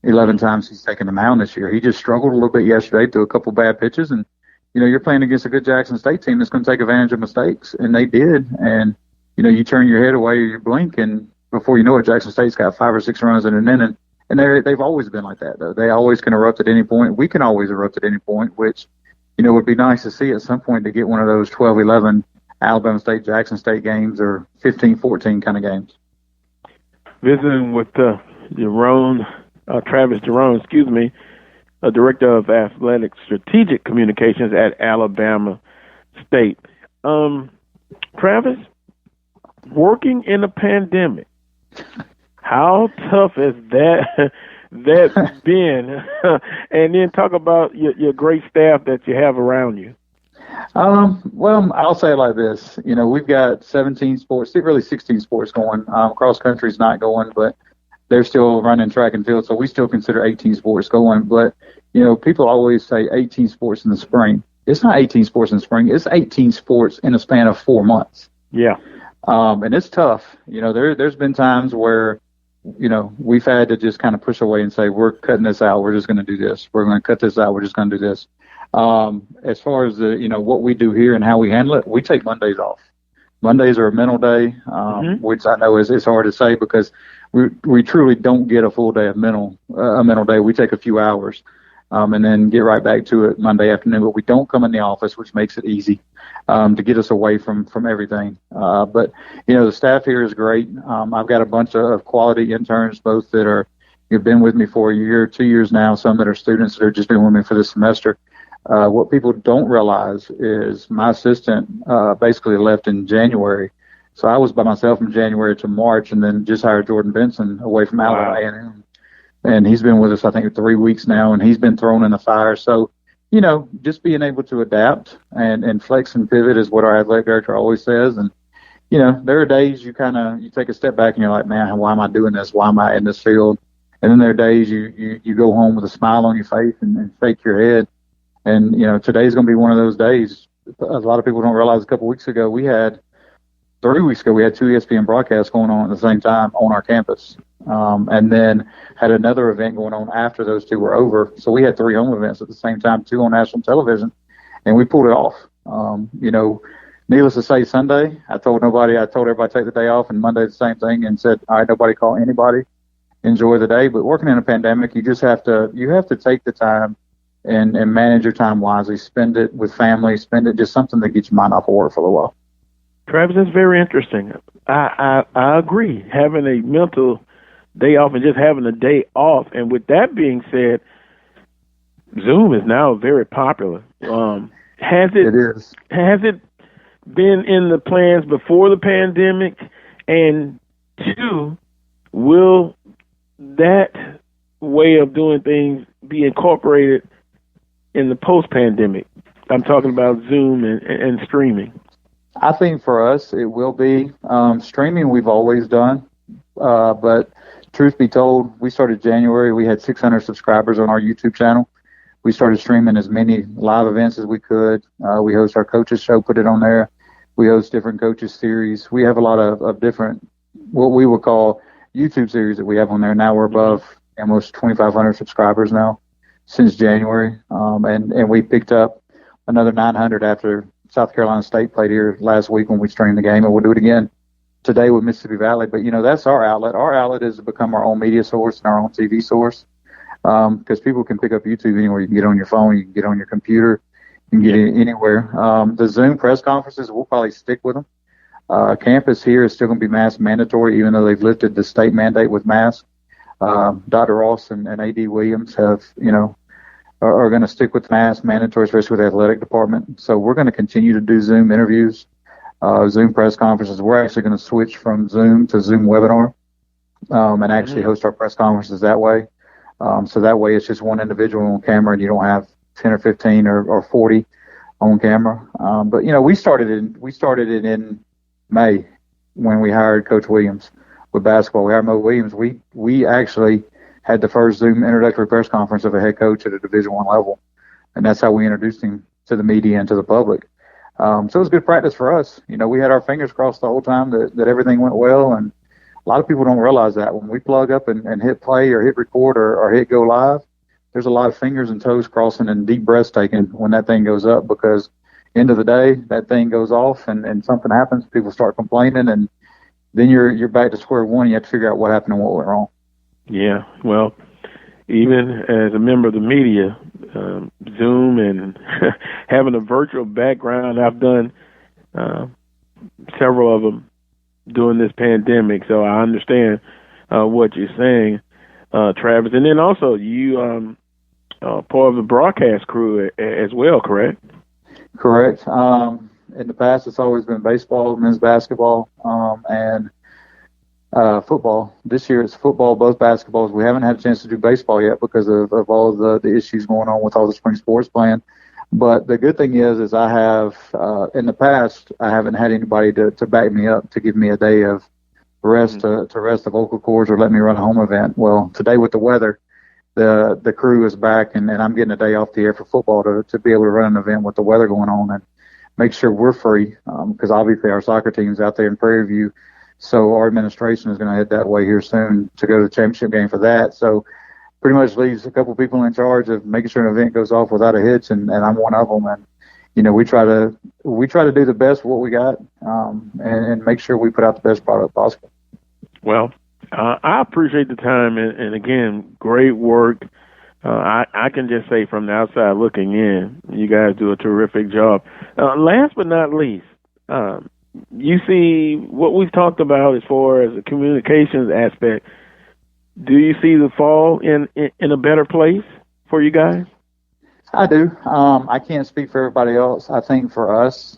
11 times he's taken the mound this year. He just struggled a little bit yesterday, threw a couple bad pitches, and you're playing against a good Jackson State team that's going to take advantage of mistakes, and they did. And you turn your head away or you blink, and before you know it, Jackson State's got 5 or 6 runs in an inning And they've always been like that, though. They always can erupt at any point. We can always erupt at any point, which, would be nice to see at some point to get one of those 12-11 Alabama State, Jackson State games or 15-14 kind of games. Visiting with Travis Jerome, Director of Athletic Strategic Communications at Alabama State. Travis, working in a pandemic, how tough has that been? And then talk about your great staff that you have around you. Well, I'll say it like this. We've got 17 sports, really 16 sports going. Cross country's not going, but they're still running track and field, so we still consider 18 sports going. But, people always say 18 sports in the spring. It's not 18 sports in the spring. It's 18 sports in a span of 4 months. Yeah. And it's tough. There's been times where, we've had to just kind of push away and say, we're cutting this out. We're just going to do this. We're going to cut this out. We're just going to do this. As far as what we do here and how we handle it, we take Mondays off. Mondays are a mental day, which I know is hard to say because we truly don't get a full day of mental day. We take a few hours, and then get right back to it Monday afternoon. But we don't come in the office, which makes it easy, to get us away from everything. But the staff here is great. I've got a bunch of quality interns, both that have been with me for a year, 2 years now, some that are students that are just been with me for this semester. What people don't realize is my assistant basically left in January. So I was by myself from January to March, and then just hired Jordan Benson away from Alabama A&M. And he's been with us, I think, 3 weeks now, and he's been thrown in the fire. So, just being able to adapt and flex and pivot is what our athletic director always says. And, there are days you take a step back and you're like, man, why am I doing this? Why am I in this field? And then there are days you go home with a smile on your face and shake your head. And, today's going to be one of those days. A lot of people don't realize 3 weeks ago, we had 2 ESPN broadcasts going on at the same time on our campus. And then had another event going on after those 2 were over. So we had 3 home events at the same time, 2 on national television, and we pulled it off. Needless to say, Sunday, I told everybody to take the day off, and Monday the same thing, and said, all right, nobody call anybody, enjoy the day. But working in a pandemic, you have to take the time and manage your time wisely, spend it with family, spend it just something that gets your mind off of work for a little while. Travis, that's very interesting. I agree. Having a mental day off and just having a day off. And with that being said, Zoom is now very popular. Has it been in the plans before the pandemic? And 2, will that way of doing things be incorporated in the post-pandemic? I'm talking about Zoom and streaming. I think for us, it will be. Streaming we've always done. But truth be told, we started January. We had 600 subscribers on our YouTube channel. We started streaming as many live events as we could. We host our coaches show, put it on there. We host different coaches series. We have a lot of different, what we would call YouTube series that we have on there. Now we're above almost 2,500 subscribers now since January. And we picked up another 900 after South Carolina State played here last week when we streamed the game, and we'll do it again today with Mississippi Valley. But, that's our outlet. Our outlet is to become our own media source and our own TV source, because people can pick up YouTube anywhere. You can get on your phone, you can get on your computer, you can get it anywhere. The Zoom press conferences, we'll probably stick with them. Campus here is still going to be mask mandatory, even though they've lifted the state mandate with masks. Dr. Ross and A.D. Williams have, are going to stick with mask mandatory, especially with the athletic department. So we're going to continue to do Zoom interviews, Zoom press conferences. We're actually going to switch from Zoom to Zoom webinar, and actually host our press conferences that way. So that way it's just one individual on camera, and you don't have 10 or 15 or 40 on camera. But we started it in May when we hired Coach Williams with basketball. We hired Mo Williams. We actually had the first Zoom introductory press conference of a head coach at a Division I level, and that's how we introduced him to the media and to the public. So it was good practice for us. We had our fingers crossed the whole time that everything went well, and a lot of people don't realize that when we plug up and hit play or hit record or hit go live, there's a lot of fingers and toes crossing and deep breaths taken when that thing goes up, because end of the day, that thing goes off and something happens, people start complaining, and then you're back to square one. You have to figure out what happened and what went wrong. Yeah, well, even as a member of the media, Zoom and having a virtual background, I've done several of them during this pandemic, so I understand what you're saying, Travis. And then also, you part of the broadcast crew as well, correct? Correct. In the past, it's always been baseball, men's basketball, and football. This year it's football, both basketballs. We haven't had a chance to do baseball yet because of all the issues going on with all the spring sports playing. But the good thing is I have, in the past, I haven't had anybody to back me up, to give me a day of rest, to rest the vocal cords or let me run a home event. Well, today with the weather, the crew is back, and I'm getting a day off the air for football to be able to run an event with the weather going on and make sure we're free, because obviously our soccer team's out there in Prairie View. So our administration is going to head that way here soon to go to the championship game for that. So pretty much leaves a couple people in charge of making sure an event goes off without a hitch, and I'm one of them. And we try to do the best what we got, and make sure we put out the best product possible. Well, I appreciate the time, and again, great work. I can just say from the outside looking in, you guys do a terrific job. Last but not least, you see what we've talked about as far as the communications aspect. Do you see the fall in a better place for you guys? I do. I can't speak for everybody else. I think for us,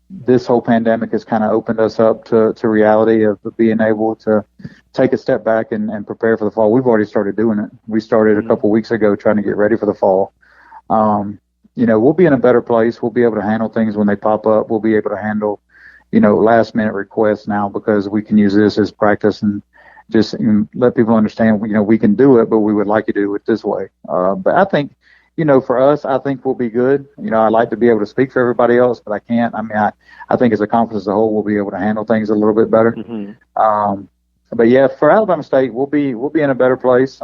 this whole pandemic has kind of opened us up to reality of being able to take a step back and prepare for the fall. We've already started doing it. We started a couple weeks ago trying to get ready for the fall. We'll be in a better place. We'll be able to handle things when they pop up. We'll be able to handle, last minute requests now, because we can use this as practice and just let people understand, we can do it, but we would like you to do it this way. But I think, for us, I think we'll be good. I like to be able to speak for everybody else, but I can't. I mean, I think as a conference as a whole, we'll be able to handle things a little bit better. Mm-hmm. But yeah, for Alabama State, we'll be in a better place.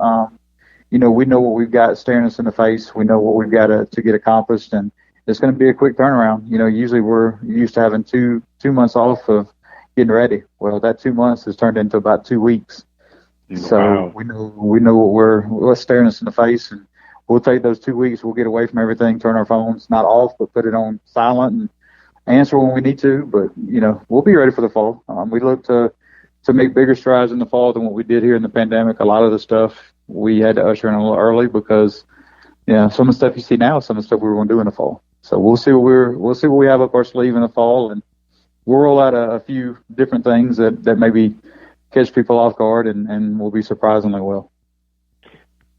We know what we've got staring us in the face. We know what we've got to get accomplished, and it's going to be a quick turnaround. Usually we're used to having two months off of getting ready. Well, that 2 months has turned into about 2 weeks. Wow. So we know what's staring us in the face, and we'll take those 2 weeks. We'll get away from everything, turn our phones not off, but put it on silent and answer when we need to. But we'll be ready for the fall. We look to make bigger strides in the fall than what we did here in the pandemic. A lot of the stuff we had to usher in a little early because some of the stuff you see now is some of the stuff we were going to do in the fall. So we'll see what we have up our sleeve in the fall, and we'll roll out a few different things that maybe catch people off guard, and will be surprisingly well.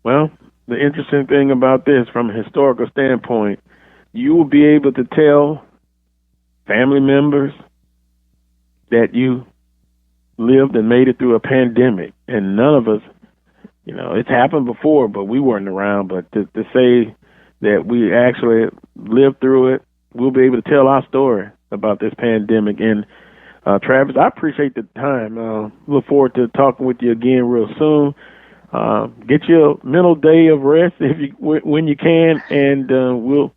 Well, the interesting thing about this, from a historical standpoint, you will be able to tell family members that you lived and made it through a pandemic, and none of us, it's happened before, but we weren't around. But to say that we actually lived through it, we'll be able to tell our story about this pandemic. And Travis, I appreciate the time. Look forward to talking with you again real soon. Get your mental day of rest when you can, and we'll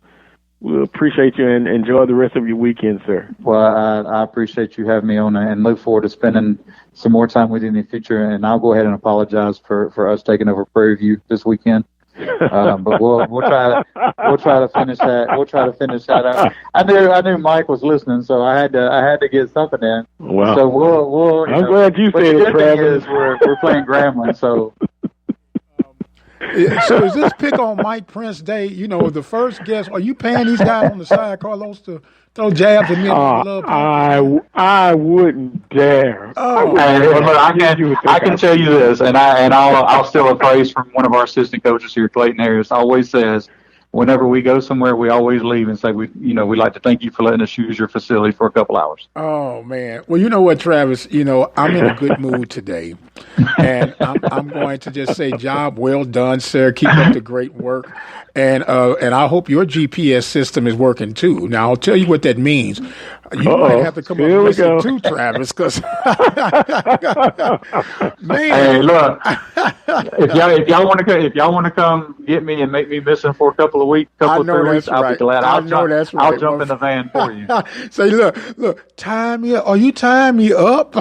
appreciate you and enjoy the rest of your weekend, sir. Well, I appreciate you having me on, and look forward to spending some more time with you in the future. And I'll go ahead and apologize for us taking over Prairie View this weekend. But we'll try to finish that. We'll try to finish that out. I knew Mike was listening, so I had to get something in. Wow. So we'll I'm glad you said it, Travis. We're playing Grambling, so. So is this pick on Mike Prince Day? The first guest. Are you paying these guys on the side, Carlos, to throw jabs at me? I wouldn't dare. Oh, I can tell you this, and I'll steal a phrase from one of our assistant coaches here, Clayton Harris. Always says, whenever we go somewhere, we always leave and say we'd like to thank you for letting us use your facility for a couple hours. Oh man, well, you know what, Travis? I'm in a good mood today, and I'm going to just say, job well done, sir. Keep up the great work, and I hope your GPS system is working too. Now I'll tell you what that means. You might have to come up with listen too, Travis, because man, hey, look, If y'all want to come get me and make me missing for a couple of weeks, 3 weeks, I'll be glad. I'll jump in the van for you. Say, look, tie me up. Are you tying me up?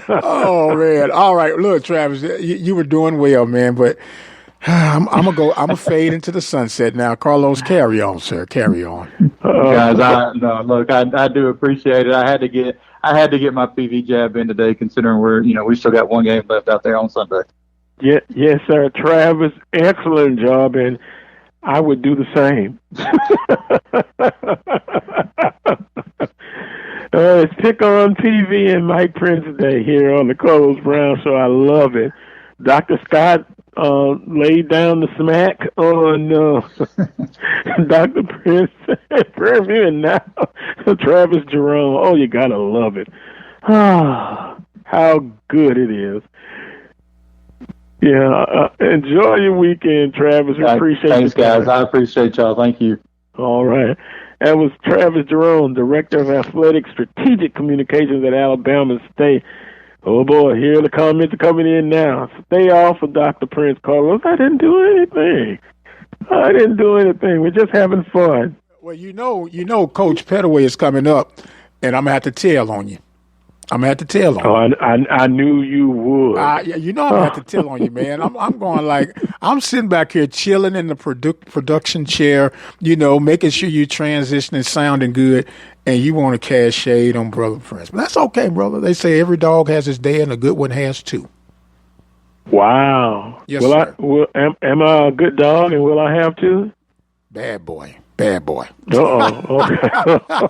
Oh man! All right, look, Travis, you were doing well, man, but I'm gonna fade into the sunset now. Carlos, carry on, sir. Carry on. Guys, I do appreciate it. I had to get my PV jab in today, considering we still got one game left out there on Sunday. Yeah, yes, sir. Travis, excellent job, and I would do the same. It's Pick on TV and Mike Prince Day here on the Carlos Brown Show. I love it. Dr. Scott laid down the smack on Dr. Prince, and now Travis Jerome. Oh, you gotta love it. How good it is. Yeah, enjoy your weekend, Travis. We appreciate Thanks, guys. I appreciate y'all. Thank you. All right. That was Travis Jerome, Director of Athletic Strategic Communications at Alabama State. Oh, boy, here the comments are coming in now. Stay off of Dr. Prince, Carlos. I didn't do anything. We're just having fun. Well, you know, Coach Pettaway is coming up, and I'm going to have to tell on you. Oh, I knew you would. I'm going to have to tell on you, man. I'm going I'm sitting back here chilling in the production chair, making sure you're transitioning, sounding good, and you want to cast shade on Brother Prince. But that's okay, brother. They say every dog has his day and a good one has too. Wow. Yes, sir. Am I a good dog and will I have to? Bad boy. Uh-oh.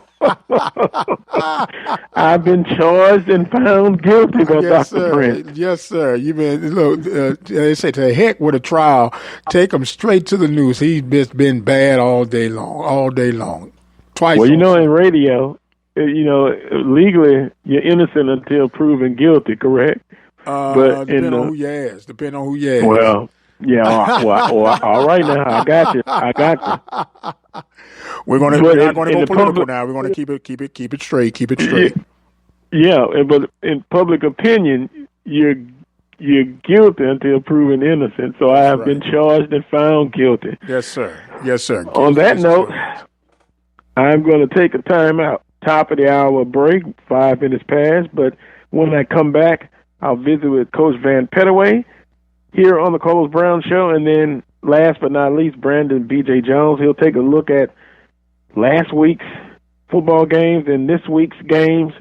I've been charged and found guilty by Dr. Prince. Yes, sir. They say to heck with a trial. Take him straight to the news. He's been bad all day long. Twice. Well, in radio, legally, you're innocent until proven guilty, correct? But depending on who you ask. Well, yeah, all right now. I got you. We're not going to go political now. We're going to keep it straight. Yeah, but in public opinion, you're guilty until proven innocent. So I have been charged and found guilty. Yes, sir. On that note, I'm going to take a time out. Top of the hour break, 5 minutes past. But when I come back, I'll visit with Coach Van Pettaway here on the Carlos Brown Show, and then last but not least, Brandon B.J. Jones. He'll take a look at last week's football games and this week's games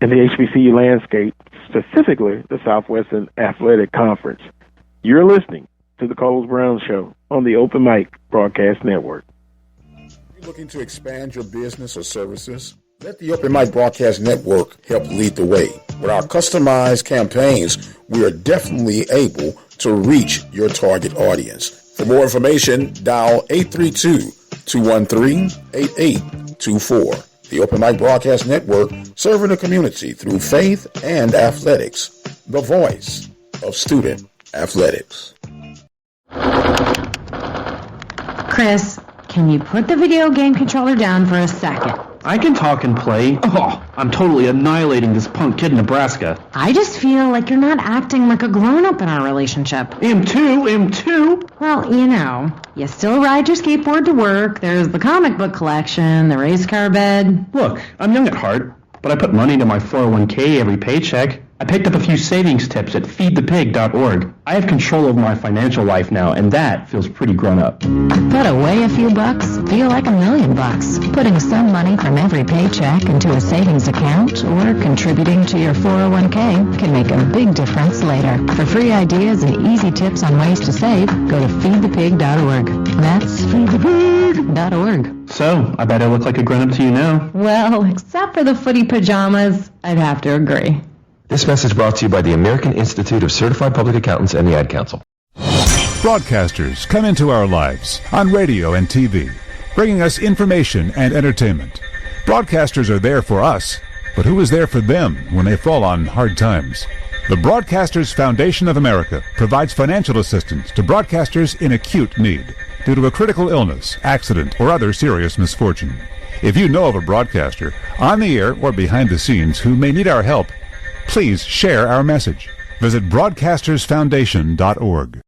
in the HBCU landscape, specifically the Southwestern Athletic Conference. You're listening to the Carlos Brown Show on the Open Mic Broadcast Network. You're looking to expand your business or services? Let the Open Mic Broadcast Network help lead the way. With our customized campaigns, we are definitely able to reach your target audience. For more information, dial 832-213-8824. The Open Mic Broadcast Network, serving the community through faith and athletics. The voice of student athletics. Chris, can you put the video game controller down for a second? I can talk and play. Oh, I'm totally annihilating this punk kid in Nebraska. I just feel like you're not acting like a grown-up in our relationship. Him too. Well, you still ride your skateboard to work. There's the comic book collection, the race car bed. Look, I'm young at heart, but I put money into my 401k every paycheck. I picked up a few savings tips at feedthepig.org. I have control over my financial life now, and that feels pretty grown up. Put away a few bucks, feel like $1 million. Putting some money from every paycheck into a savings account or contributing to your 401k can make a big difference later. For free ideas and easy tips on ways to save, go to feedthepig.org. That's feedthepig.org. So, I bet I look like a grown-up to you now. Well, except for the footy pajamas, I'd have to agree. This message brought to you by the American Institute of Certified Public Accountants and the Ad Council. Broadcasters come into our lives on radio and TV, bringing us information and entertainment. Broadcasters are there for us, but who is there for them when they fall on hard times? The Broadcasters Foundation of America provides financial assistance to broadcasters in acute need due to a critical illness, accident, or other serious misfortune. If you know of a broadcaster on the air or behind the scenes who may need our help, Please share our message. Visit broadcastersfoundation.org.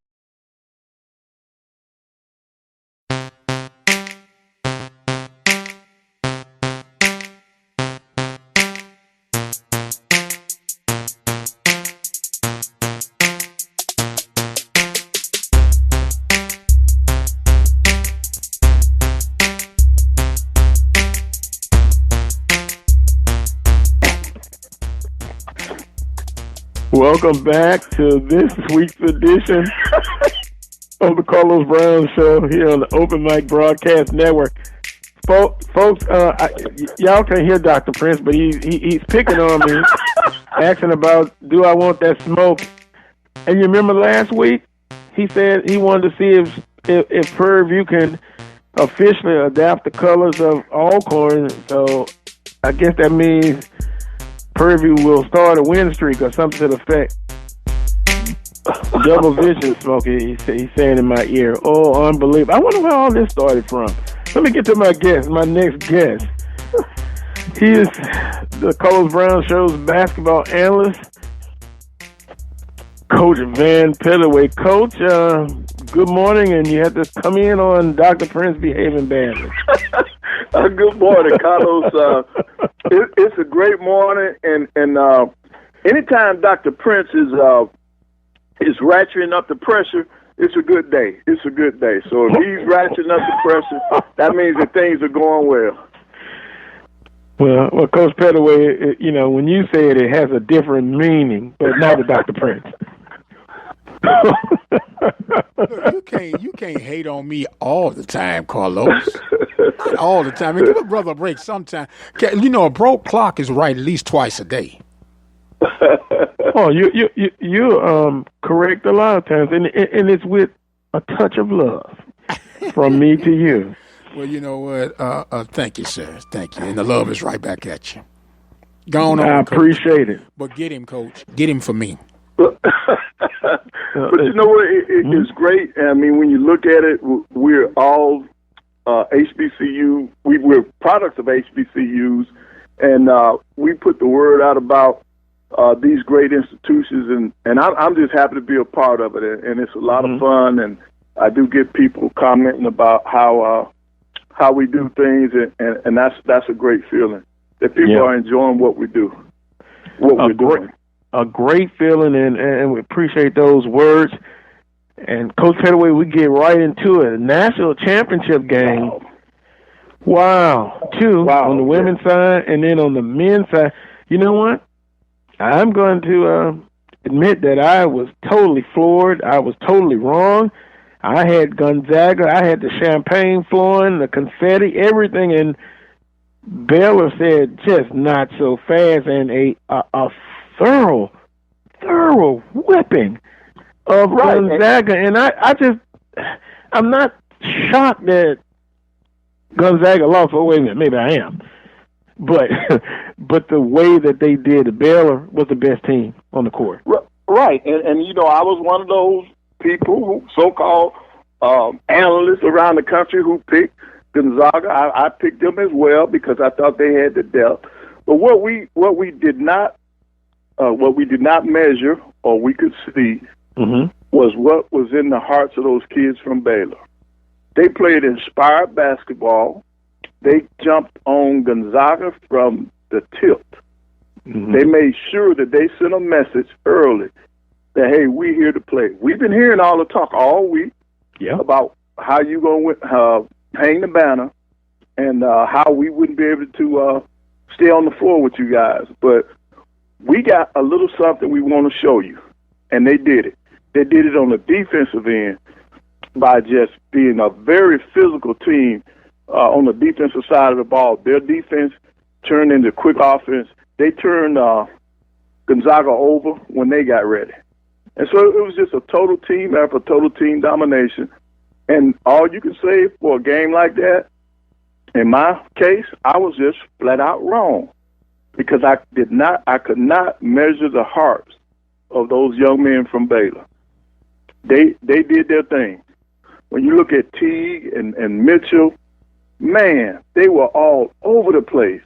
Welcome back to this week's edition of the Carlos Brown Show here on the Open Mic Broadcast Network. Folks, y'all can hear Dr. Prince, but he's picking on me, asking about, do I want that smoke? And you remember last week, he said he wanted to see if Prairie View can officially adapt the colors of Alcorn. So I guess that means Prairie View will start a win streak or something to the effect. Double vision smoke, he's saying in my ear. Oh, unbelievable. I wonder where all this started from. Let me get to my next guest. He is the Carlos Brown Show's basketball analyst, Coach Van Pettaway. Coach, good morning, and you had to come in on Dr. Prince behaving badly. Good morning, Carlos. It's a great morning, and anytime Dr. Prince is ratcheting up the pressure, it's a good day. It's a good day. So if he's ratcheting up the pressure, that means that things are going well. Well, Coach Pettaway, when you say it, it has a different meaning, but not to Dr. Prince. Look, you can't hate on me all the time, Carlos. Not all the time. Give a brother a break sometime. A broke clock is right at least twice a day. Oh, you correct a lot of times, and it's with a touch of love from me to you. Well, you know what? Thank you, sir. Thank you, and the love is right back at you. Go on, I appreciate it. But get him, Coach. Get him for me. But you know what? It's great. I mean, when you look at it, we're all HBCU. We're products of HBCUs, and we put the word out about these great institutions, and I'm just happy to be a part of it. And it's a lot of fun, and I do get people commenting about how we do things, and that's a great feeling that people are enjoying what we do, we're doing. A great feeling, and we appreciate those words. And Coach Pettaway, we get right into it. A national championship game. Wow. Two on the women's side, and then on the men's side. You know what? I'm going to admit that I was totally floored. I was totally wrong. I had Gonzaga. I had the champagne flowing, the confetti, everything, and Baylor said just not so fast, and a thorough whipping of Gonzaga. And I'm not shocked that Gonzaga lost. Oh, wait a minute, maybe I am. But the way that they did, Baylor was the best team on the court. Right, and I was one of those people who so-called analysts around the country who picked Gonzaga. I picked them as well because I thought they had the depth. But what we did not measure or we could see was what was in the hearts of those kids from Baylor. They played inspired basketball. They jumped on Gonzaga from the tip. They made sure that they sent a message early that, hey, we're here to play. We've been hearing all the talk all week about how you going to hang the banner and how we wouldn't be able to stay on the floor with you guys. But we got a little something we want to show you, and they did it. They did it on the defensive end by just being a very physical team on the defensive side of the ball. Their defense turned into quick offense. They turned Gonzaga over when they got ready. And so it was just a total team effort, total team domination. And all you can say for a game like that, in my case, I was just flat out wrong because I could not measure the hearts of those young men from Baylor. They did their thing. When you look at Teague and Mitchell, man, they were all over the place.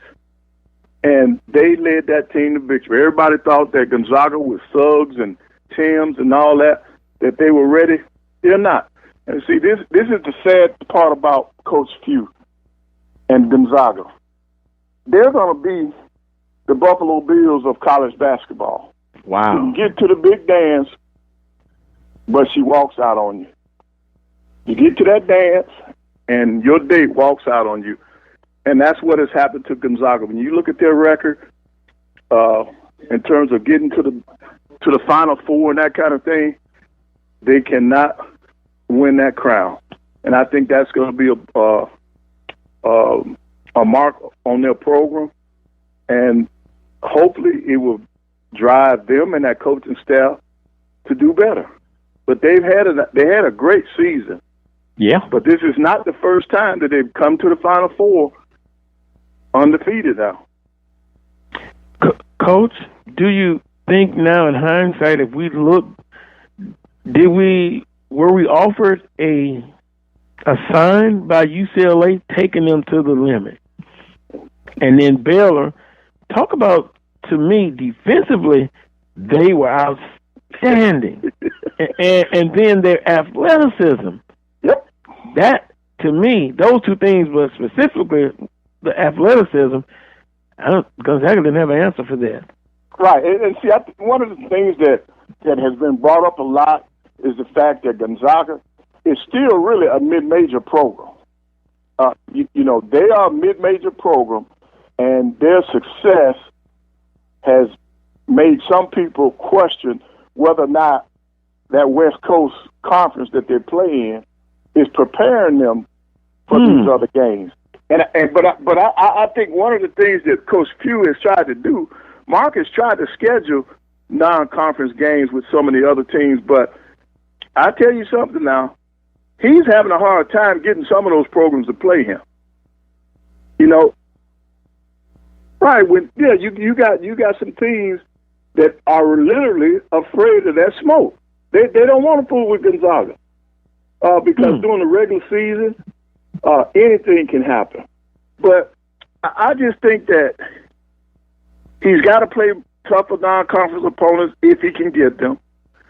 and they led that team to victory. Everybody thought that Gonzaga with Suggs and Timms and all that they were ready. They're not. And see, this is the sad part about Coach Few and Gonzaga. They're going to be the Buffalo Bills of college basketball. Wow. You can get to the big dance, but she walks out on you. You get to that dance, and your date walks out on you. And that's what has happened to Gonzaga. When you look at their record, in terms of getting to the Final Four and that kind of thing, they cannot win that crown. And I think that's going to be a mark on their program. And hopefully it will drive them and that coaching staff to do better. But they had a great season. Yeah. But this is not the first time that they've come to the Final Four undefeated now. Coach, do you think now in hindsight, if we look, were we offered a sign by UCLA taking them to the limit? And then Baylor, talk about, to me, defensively, they were outstanding. and then their athleticism. Yep. That, to me, those two things, but specifically the athleticism, Gonzaga didn't have an answer for that. Right. And see, one of the things that has been brought up a lot is the fact that Gonzaga is still really a mid-major program. They are a mid-major program, and their success has made some people question whether or not that West Coast conference that they play in is preparing them for these other games. But I think one of the things that Coach Few has tried to do, Mark has tried to schedule non-conference games with some of the other teams, but I tell you something now, he's having a hard time getting some of those programs to play him. Right? You got some teams that are literally afraid of that smoke. They don't want to fool with Gonzaga because during the regular season, anything can happen. But I just think that he's got to play tougher non-conference opponents if he can get them.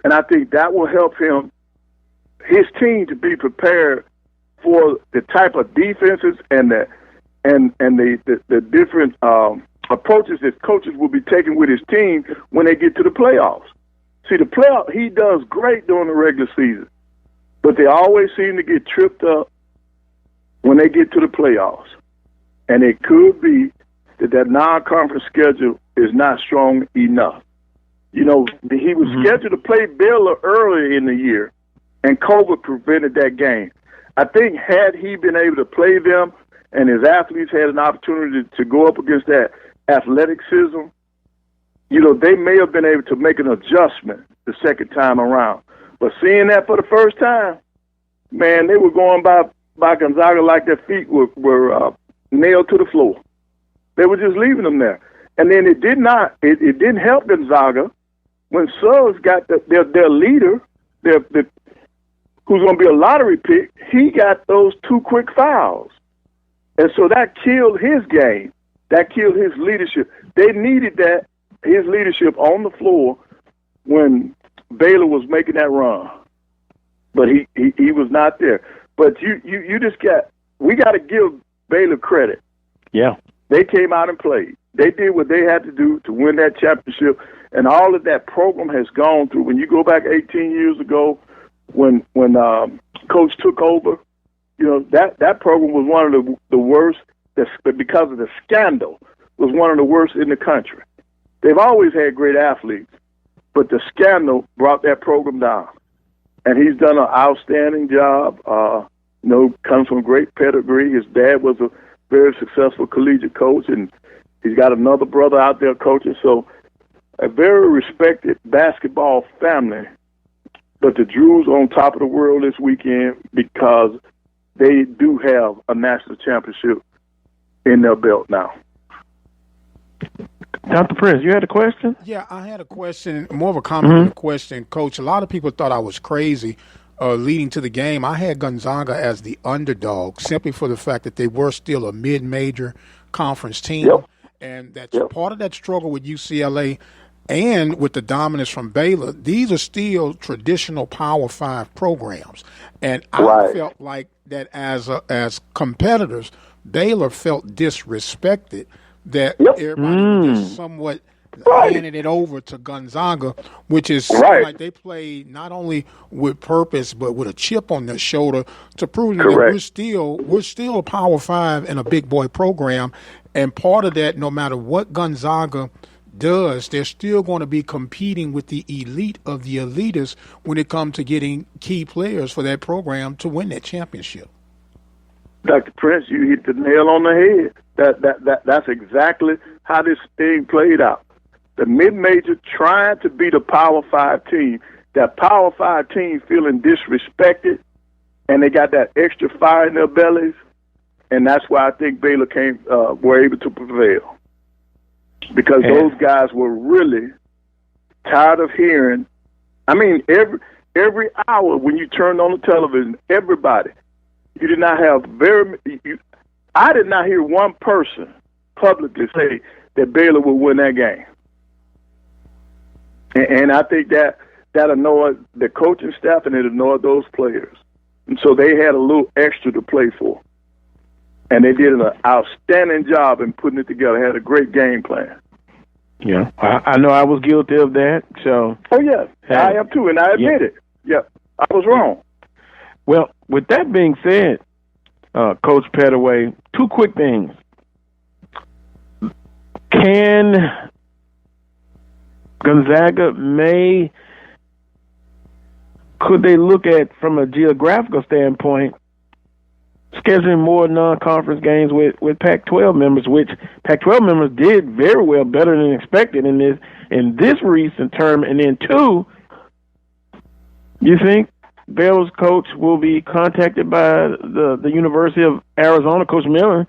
And I think that will help his team to be prepared for the type of defenses and the different approaches that coaches will be taking with his team when they get to the playoffs. See, the playoff, he does great during the regular season, but they always seem to get tripped up when they get to the playoffs. And it could be that non-conference schedule is not strong enough. He was scheduled to play Baylor earlier in the year, and COVID prevented that game. I think had he been able to play them and his athletes had an opportunity to go up against that athleticism, they may have been able to make an adjustment the second time around. But seeing that for the first time, man, they were going by Gonzaga like their feet were nailed to the floor. They were just leaving them there. And then it didn't help Gonzaga when Suggs got their leader, who's going to be a lottery pick, he got those 2 quick fouls. And so that killed his game. That killed his leadership. They needed his leadership on the floor when Baylor was making that run. But he was not there. But we got to give Baylor credit. Yeah. They came out and played. They did what they had to do to win that championship, and all of that program has gone through. When you go back 18 years ago, when Coach took over, that program was one of the worst. Because of the scandal, was one of the worst in the country. They've always had great athletes, but the scandal brought that program down. And he's done an outstanding job. Comes from great pedigree. His dad was a very successful collegiate coach, and he's got another brother out there coaching. So a very respected basketball family. But the Drews on top of the world this weekend because they do have a national championship in their belt now. Dr. Prince, you had a question? Yeah, I had a question, more of a comment than a question. Coach, a lot of people thought I was crazy leading to the game. I had Gonzaga as the underdog simply for the fact that they were still a mid-major conference team. Yep. And that's part of that struggle with UCLA and with the dominance from Baylor. These are still traditional Power 5 programs. And I felt like that as competitors, Baylor felt disrespected, that everybody was just somewhat handing it over to Gonzaga, which is like they played not only with purpose but with a chip on their shoulder to prove that we're still a Power 5 and a big boy program. And part of that, no matter what Gonzaga does, they're still going to be competing with the elite of the elitists when it comes to getting key players for that program to win that championship. Dr. Prince, you hit the nail on the head. That's exactly how this thing played out. The mid-major trying to beat a Power 5 team, that Power 5 team feeling disrespected, and they got that extra fire in their bellies, and that's why I think Baylor were able to prevail. Because those guys were really tired of hearing. I mean, every hour when you turned on the television, everybody, you did not have I did not hear one person publicly say that Baylor would win that game. And I think that annoyed the coaching staff and it annoyed those players. And so they had a little extra to play for. And they did an outstanding job in putting it together. Had a great game plan. Yeah, I know I was guilty of that. So. Oh, yeah, I am too, and I admit it. Yeah, I was wrong. Well, with that being said, Coach Pettaway, two quick things. Can Gonzaga could they look at, from a geographical standpoint, scheduling more non-conference games with Pac-12 members, which Pac-12 members did very well, better than expected in this recent term. And then two, you think Baylor's coach will be contacted by the University of Arizona, Coach Miller,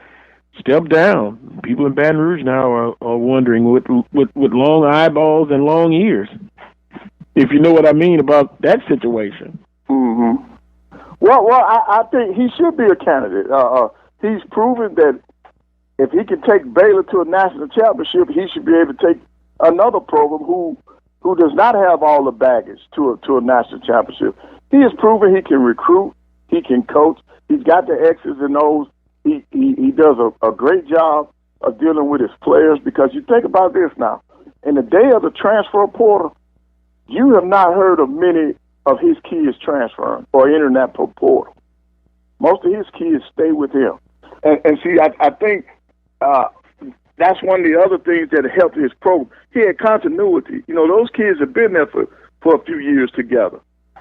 step down? People in Baton Rouge now are wondering with long eyeballs and long ears, if you know what I mean about that situation. Mm-hmm. Well, I think he should be a candidate. He's proven that if he can take Baylor to a national championship, he should be able to take another program who does not have all the baggage to a national championship. He has proven he can recruit, he can coach, he's got the X's and O's. He does a great job of dealing with his players, because you think about this now. In the day of the transfer portal, you have not heard of many of his kids transferring or entering that portal. Most of his kids stay with him. And see, I think that's one of the other things that helped his program. He had continuity. You know, those kids have been there for a few years together.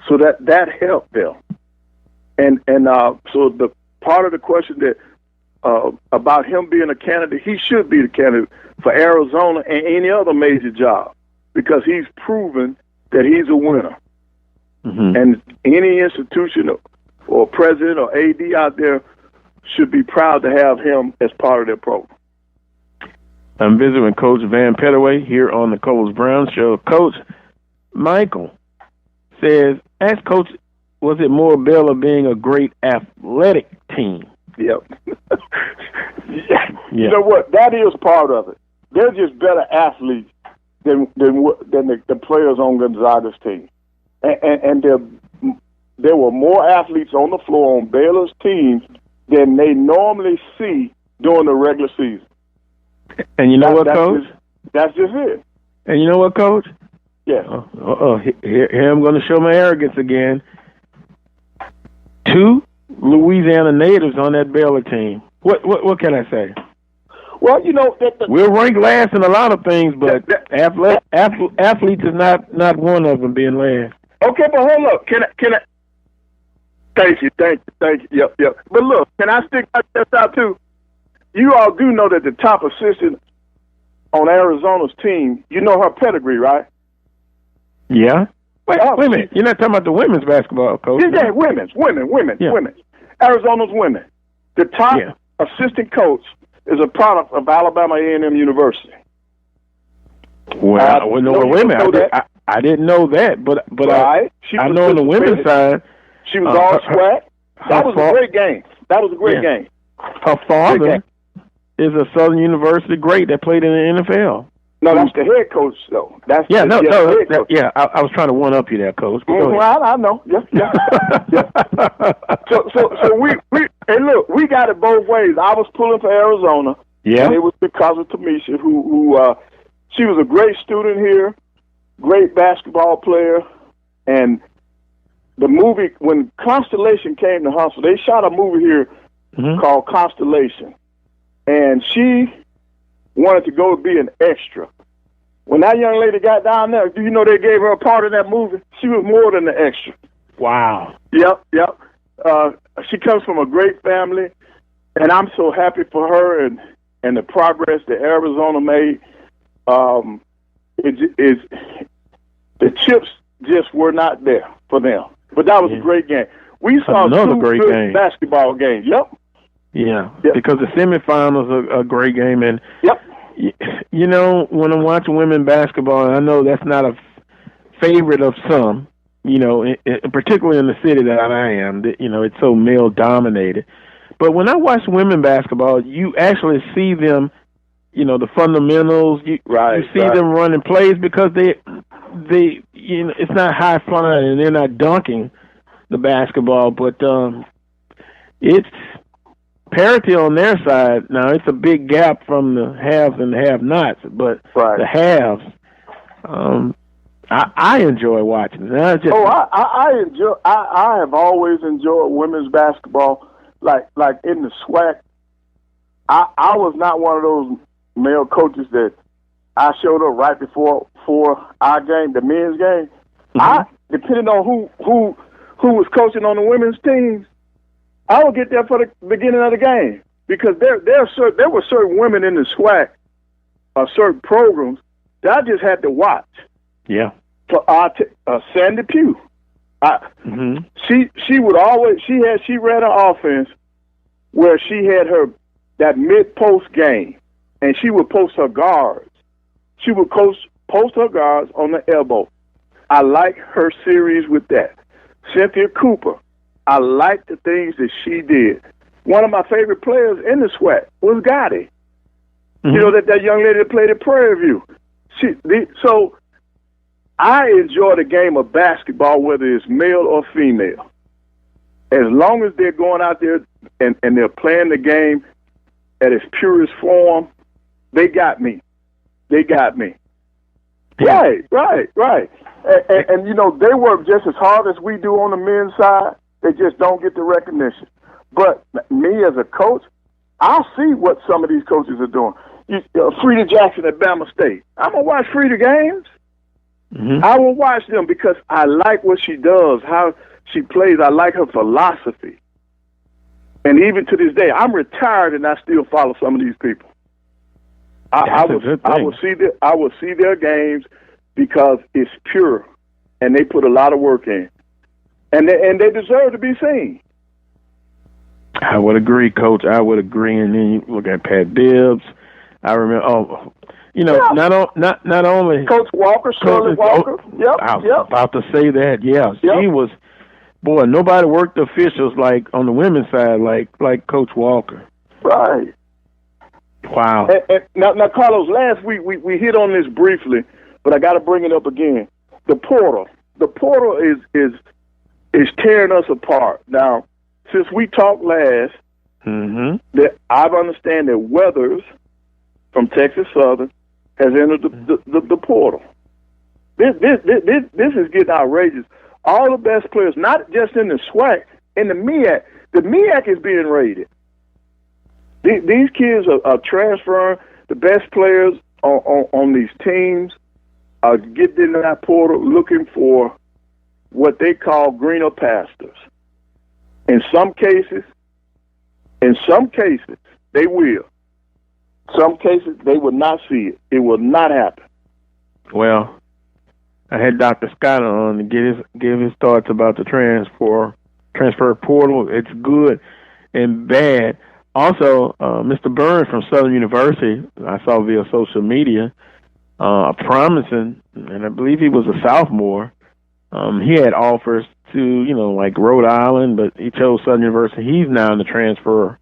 So that helped them. And so the part of the question that about him being a candidate, he should be the candidate for Arizona and any other major job, because he's proven that he's a winner. Mm-hmm. And any institution or president or AD out there should be proud to have him as part of their program. I'm visiting with Coach Van Pettaway here on the Coles Brown Show. Coach Michael says, ask Coach, was it more Baylor being a great athletic team? Yep. You know what? That is part of it. They're just better athletes than the players on Gonzaga's team. And there were more athletes on the floor on Baylor's team than they normally see during the regular season. And you know what, Coach? That's just it. And you know what, Coach? Yeah. Here I'm going to show my arrogance again. 2 Louisiana natives on that Baylor team. What can I say? Well, you know, we'll rank last in a lot of things, but athletes is not one of them being last. Okay, but hold up. Can I? Thank you. Yep. But look, can I stick this out too? You all do know that the top assistant on Arizona's team, you know her pedigree, right? Yeah. Wait a minute. You're not talking about the women's basketball, Coach? Yeah, women. Arizona's women. The top assistant coach is a product of Alabama A&M University. Well, wait a minute. I didn't know that, but right. I know on the women's side, she was all Swac. That was a great game. Her is a Southern University great that played in the NFL. No, that's the head coach, though. I was trying to one up you there, Coach. I know. Yeah. So we look, we got it both ways. I was pulling for Arizona. Yeah. And it was because of Tamisha, who she was a great student here, great basketball player, and the movie, when Constellation came to Huntsville, they shot a movie here called Constellation, and she wanted to go be an extra. When that young lady got down there, do you know they gave her a part in that movie? She was more than an extra. Wow. Yep. She comes from a great family, and I'm so happy for her and the progress that Arizona made. The chips just were not there for them. But that was a great game. We saw another two great good game. basketball games. Yep. Yeah, because the semifinals are a great game, and you know, when I'm watching women basketball, I know that's not a favorite of some. You know, particularly in the city that I am, you know, it's so male dominated. But when I watch women basketball, you actually see them, you know, the fundamentals. You see them running plays because they, you know, it's not high flying and they're not dunking the basketball, but it's parity on their side. Now, it's a big gap from the haves and the have-nots, but the haves, I enjoy watching it. I have always enjoyed women's basketball. Like in the Swac, I was not one of those male coaches that I showed up right before our game, the men's game. Depending on who was coaching on the women's teams, I would get there for the beginning of the game because there were certain women in the Swac, certain programs that I just had to watch. Yeah. For Sandy Pugh, she would always she ran an offense where she had that mid post game, and she would post her guards. She would post her guards on the elbow. I like her series with that. Cynthia Cooper, I like the things that she did. One of my favorite players in the Swac was Gotti. You know, that young lady that played at Prairie View. So I enjoy the game of basketball, whether it's male or female. As long as they're going out there and they're playing the game at its purest form, they got me. Yeah. Right. And, you know, they work just as hard as we do on the men's side. They just don't get the recognition. But me as a coach, I see what some of these coaches are doing. Frida Jackson at Bama State. I'm going to watch Frida games. I will watch them because I like what she does, how she plays. I like her philosophy. And even to this day, I'm retired and I still follow some of these people. I will see their games because it's pure and they put a lot of work in. And they deserve to be seen. I would agree, Coach. I would agree. And then you look at Pat Bibbs. I remember, not only Coach Walker, Shirley Walker. I was about to say that. Yeah, she was. Boy, nobody worked the officials like on the women's side like Coach Walker. Right. Wow. And now, Carlos, last week we hit on this briefly, but I got to bring it up again. The portal is tearing us apart. Now, since we talked last, that I understand that Weathers from Texas Southern has entered the portal. This is getting outrageous. All the best players, not just in the Swac, in the MEAC. The MEAC is being rated. These kids are transferring. The best players on these teams are getting in that portal looking for what they call greener pastures. In some cases, they will. Some cases, they will not see it. It will not happen. Well, I had Dr. Scott on to give his thoughts about the transfer portal. It's good and bad. Also, Mr. Burns from Southern University, I saw via social media, promising, and I believe he was a sophomore. He had offers to, like Rhode Island, but he chose Southern University. He's now in the transfer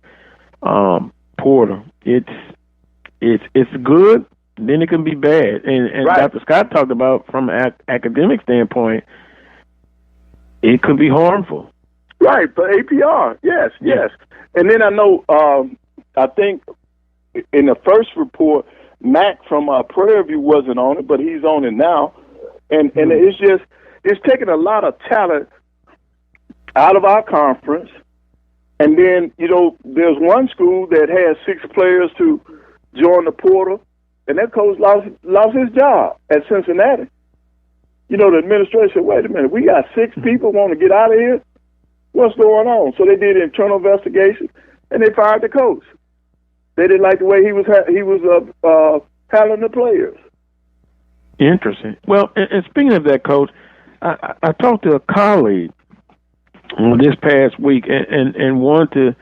portal. it's good, then it can be bad. And Right. Dr. Scott talked about from an academic standpoint, it could be harmful. Right, for APR, yes. And then I know, I think in the first report, Mac from Prairie View wasn't on it, but he's on it now. And it's taking a lot of talent out of our conference. And then, there's one school that has 6 players to join the portal, and that coach lost his job at Cincinnati. The administration said, wait a minute, we got 6 people want to get out of here? What's going on? So they did an internal investigation, and they fired the coach. They didn't like the way he was handling the players. Interesting. Well, and speaking of that, Coach, I talked to a colleague this past week and wanted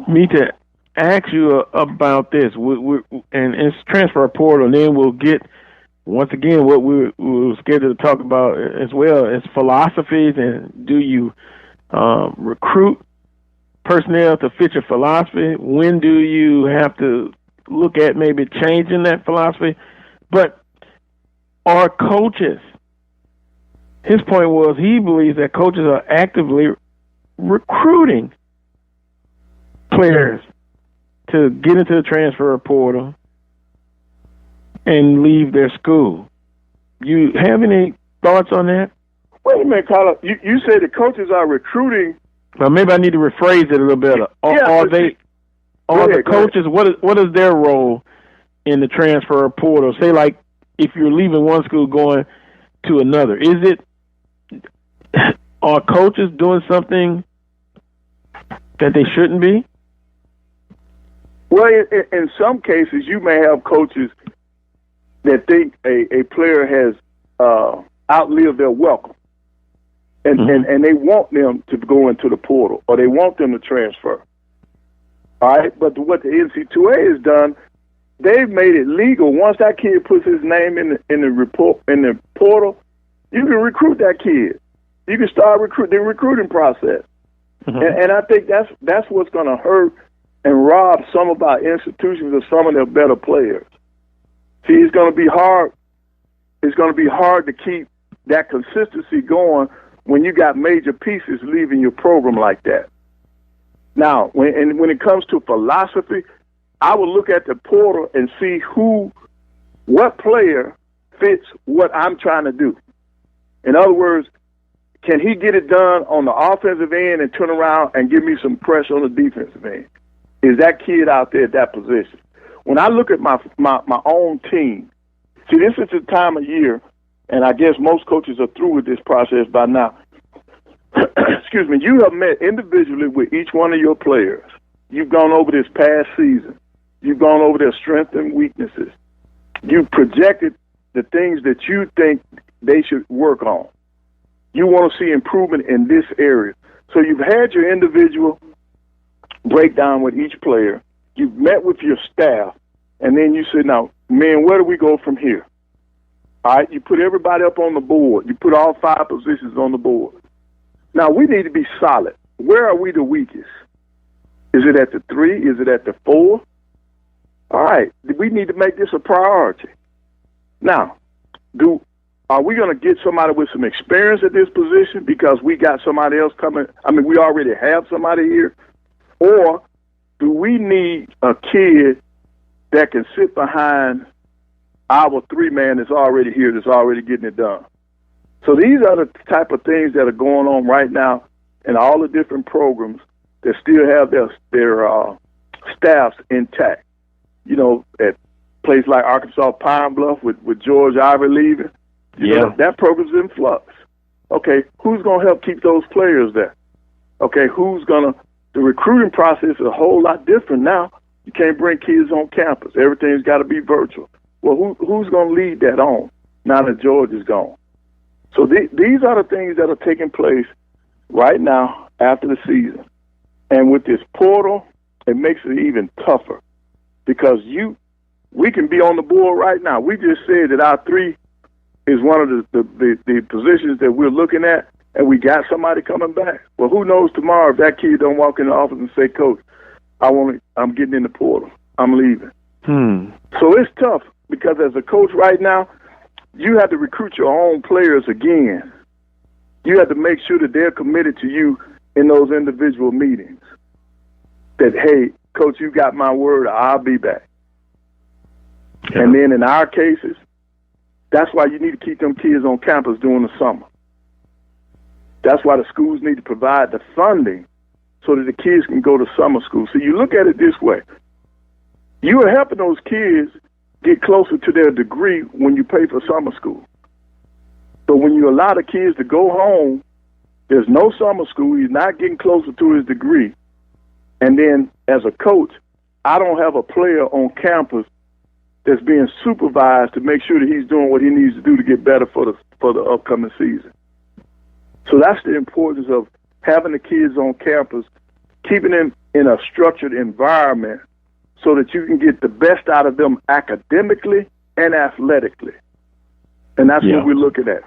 me to ask you about this. And it's transfer portal, and then we'll get, once again, what we were scheduled to talk about as well as philosophies, and do you recruit personnel to fit your philosophy? When do you have to look at maybe changing that philosophy? But are coaches, his point was he believes that coaches are actively recruiting players to get into the transfer portal and leave their school. You have any thoughts on that? Wait a minute, Carla. You say the coaches are recruiting. Well, maybe I need to rephrase it a little better. Are the coaches, what is their role in the transfer portal? Say, like, if you're leaving one school going to another, are coaches doing something that they shouldn't be? Well, in some cases, you may have coaches that think a player has outlived their welcome. And they want them to go into the portal, or they want them to transfer. All right, but what the NC2A has done, they've made it legal. Once that kid puts his name in the portal, you can recruit that kid. You can start the recruiting process. And I think that's what's going to hurt and rob some of our institutions of some of their better players. See, it's going to be hard. It's going to be hard to keep that consistency going when you got major pieces leaving your program like that. Now, when it comes to philosophy, I will look at the portal and see what player fits what I'm trying to do. In other words, can he get it done on the offensive end and turn around and give me some pressure on the defensive end? Is that kid out there at that position? When I look at my own team, see, this is the time of year, and I guess most coaches are through with this process by now. Excuse me. You have met individually with each one of your players. You've gone over this past season. You've gone over their strengths and weaknesses. You've projected the things that you think they should work on. You want to see improvement in this area. So you've had your individual breakdown with each player. You've met with your staff, and then you said, now, man, where do we go from here? All right, you put everybody up on the board. You put all 5 positions on the board. Now, we need to be solid. Where are we the weakest? Is it at the 3? Is it at the 4? All right, we need to make this a priority. Now, are we going to get somebody with some experience at this position because we got somebody else coming? I mean, we already have somebody here. Or do we need a kid that can sit behind our 3-man that's already here, that's already getting it done? So these are the type of things that are going on right now in all the different programs that still have their staffs intact. You know, at places like Arkansas Pine Bluff with George Ivey leaving, you know, that program's in flux. Okay, who's going to help keep those players there? Okay, the recruiting process is a whole lot different now. You can't bring kids on campus. Everything's got to be virtual. Well, who's going to lead that on now that George is gone? So these are the things that are taking place right now after the season. And with this portal, it makes it even tougher because we can be on the board right now. We just said that our 3 is one of the positions that we're looking at, and we got somebody coming back. Well, who knows tomorrow if that kid don't walk in the office and say, Coach, I'm getting in the portal. I'm leaving. So it's tough because as a coach right now, you have to recruit your own players again. You have to make sure that they're committed to you in those individual meetings. That, hey, coach, you got my word, I'll be back. Yeah. And then in our cases, that's why you need to keep them kids on campus during the summer. That's why the schools need to provide the funding so that the kids can go to summer school. So you look at it this way. You are helping those kids get closer to their degree when you pay for summer school. But when you allow the kids to go home, there's no summer school. He's not getting closer to his degree. And then as a coach, I don't have a player on campus that's being supervised to make sure that he's doing what he needs to do to get better for the upcoming season. So that's the importance of having the kids on campus, keeping them in a structured environment so that you can get the best out of them academically and athletically. And that's what we're looking at.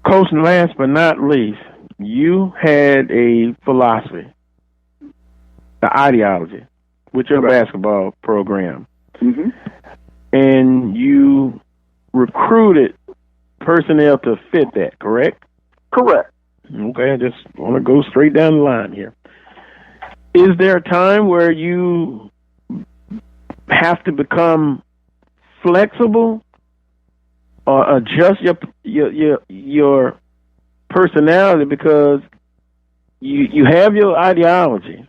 Coach, last but not least, you had a philosophy, the ideology, with your basketball program. Mm-hmm. And you recruited personnel to fit that, correct? Correct. Okay, I just want to go straight down the line here. Is there a time where you have to become flexible or adjust your personality because you have your ideology?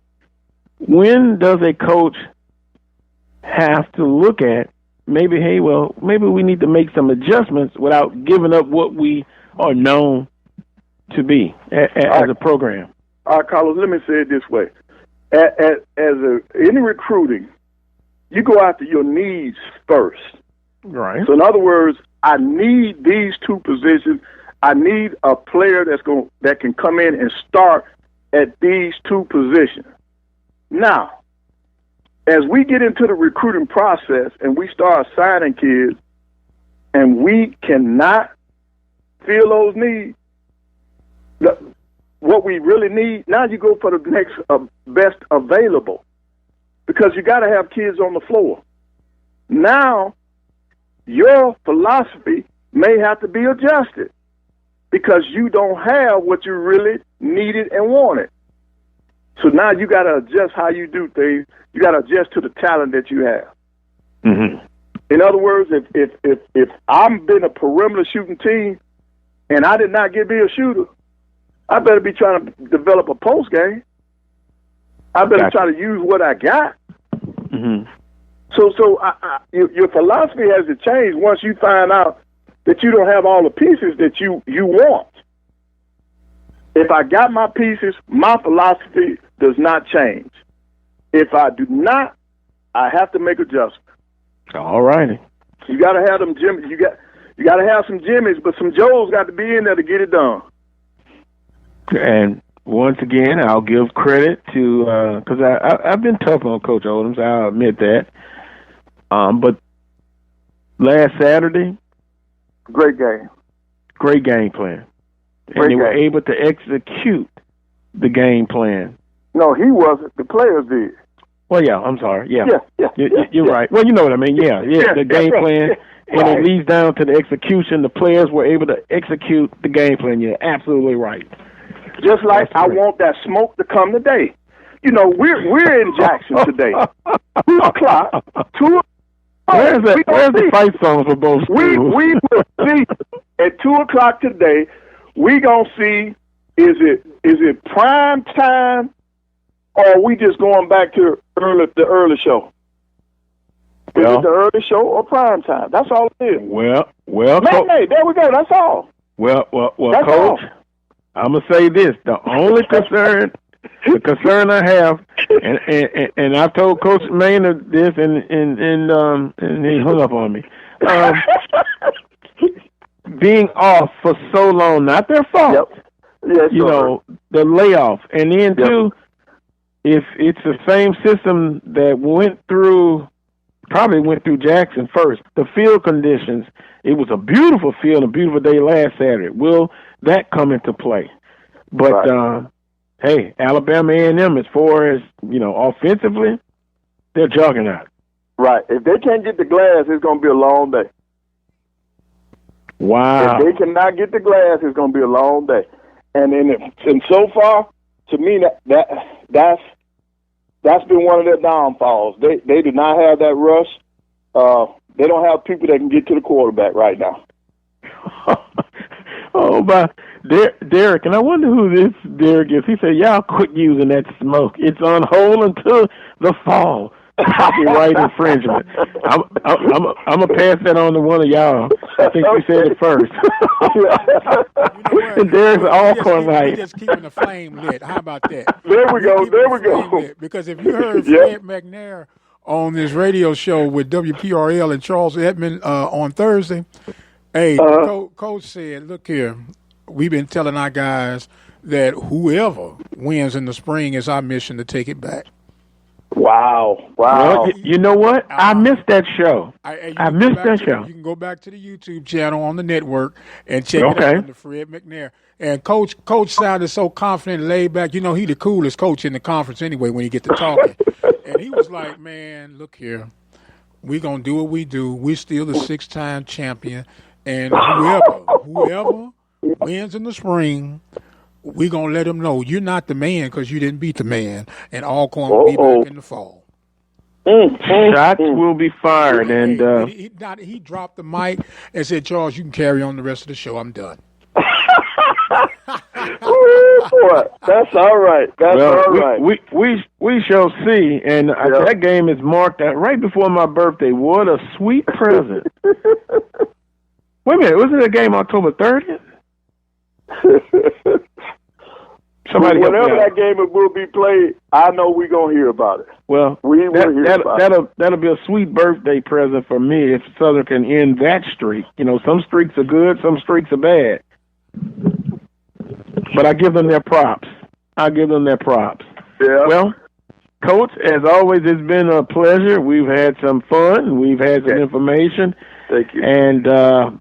When does a coach have to look at maybe we need to make some adjustments without giving up what we are known to be as a program? All right, Carlos, let me say it this way. In recruiting, you go after your needs first. Right. So in other words, I need these two positions. I need a player that can come in and start at these two positions. Now, as we get into the recruiting process and we start signing kids and we cannot fill those needs, what we really need, now you go for the next best available because you got to have kids on the floor. Now, your philosophy may have to be adjusted because you don't have what you really needed and wanted. So now you got to adjust how you do things. You got to adjust to the talent that you have. Mm-hmm. In other words, if I'm been a perimeter shooting team and I did not get me a shooter, I better be trying to develop a post game. I better try to use what I got. Mm-hmm. So your philosophy has to change once you find out that you don't have all the pieces that you want. If I got my pieces, my philosophy does not change. If I do not, I have to make adjustments. All righty. You got to have them Jimmy. You got to have some Jimmys, but some Joes got to be in there to get it done. And once again, I'll give credit to because I've been tough on Coach Odoms. I'll admit that. But last Saturday, great game plan, and they were able to execute the game plan. No, he wasn't. The players did. Well, yeah, I'm sorry. Yeah. You're yeah. right. Well, you know what I mean. Yeah. The game plan, and it leads down to the execution. The players were able to execute the game plan. You're absolutely right. Just like I want that smoke to come today. You know, we're in Jackson today. 2 o'clock. Where's the fight song for both schools? We will see at 2 o'clock today. We gonna see is it prime time or are we just going back to the early show? Is it the early show or prime time? That's all it is. Well, Matinee, there we go. That's all. Well, that's Coach, all. I'm gonna say this: the only concern I have, and I told Coach Maynard this, and he hung up on me. Being off for so long, not their fault. Yep. Yes, you know, the layoff, and then too, if it's the same system that probably went through Jackson first, the field conditions. It was a beautiful field, a beautiful day last Saturday. Will that come into play? But hey, Alabama A&M, as far as offensively, they're juggernaut. Right. If they can't get the glass, it's going to be a long day. Wow. If they cannot get the glass, it's going to be a long day. And so far, to me, that's been one of their downfalls. They do not have that rush. They don't have people that can get to the quarterback right now. Oh, but Derek, and I wonder who this Derek is. He said, y'all quit using that smoke. It's on hold until the fall. Copyright infringement. I'm going to pass that on to one of y'all. I think you said it first. And Derek's all We're just keeping the flame lit. How about that? There we go. Because if you heard Fred McNair on this radio show with WPRL and Charles Edmond on Thursday, Coach said, look here, we've been telling our guys that whoever wins in the spring is our mission to take it back. Wow. Well, you know what? I missed that show. I missed that show. You can go back to the YouTube channel on the network and check it out under Fred McNair. And Coach sounded so confident and laid back. You know, he the coolest coach in the conference anyway when he get to talking. And he was like, man, look here. We're going to do what we do. We're still the 6-time champion. And whoever wins in the spring, we're going to let them know you're not the man because you didn't beat the man, and Alcorn will be back in the fall. Shots will be fired. And he dropped the mic and said, Charles, you can carry on the rest of the show. I'm done. That's all right. All right. We shall see. And that game is marked out right before my birthday. What a sweet present. Wait a minute. Wasn't the game October 30th? Whenever that game will be played, I know we're going to hear about it. Well, that'll be a sweet birthday present for me if Southern can end that streak. You know, some streaks are good, some streaks are bad. But I give them their props. Yeah. Well, Coach, as always, it's been a pleasure. We've had some fun. We've had some information. Thank you. And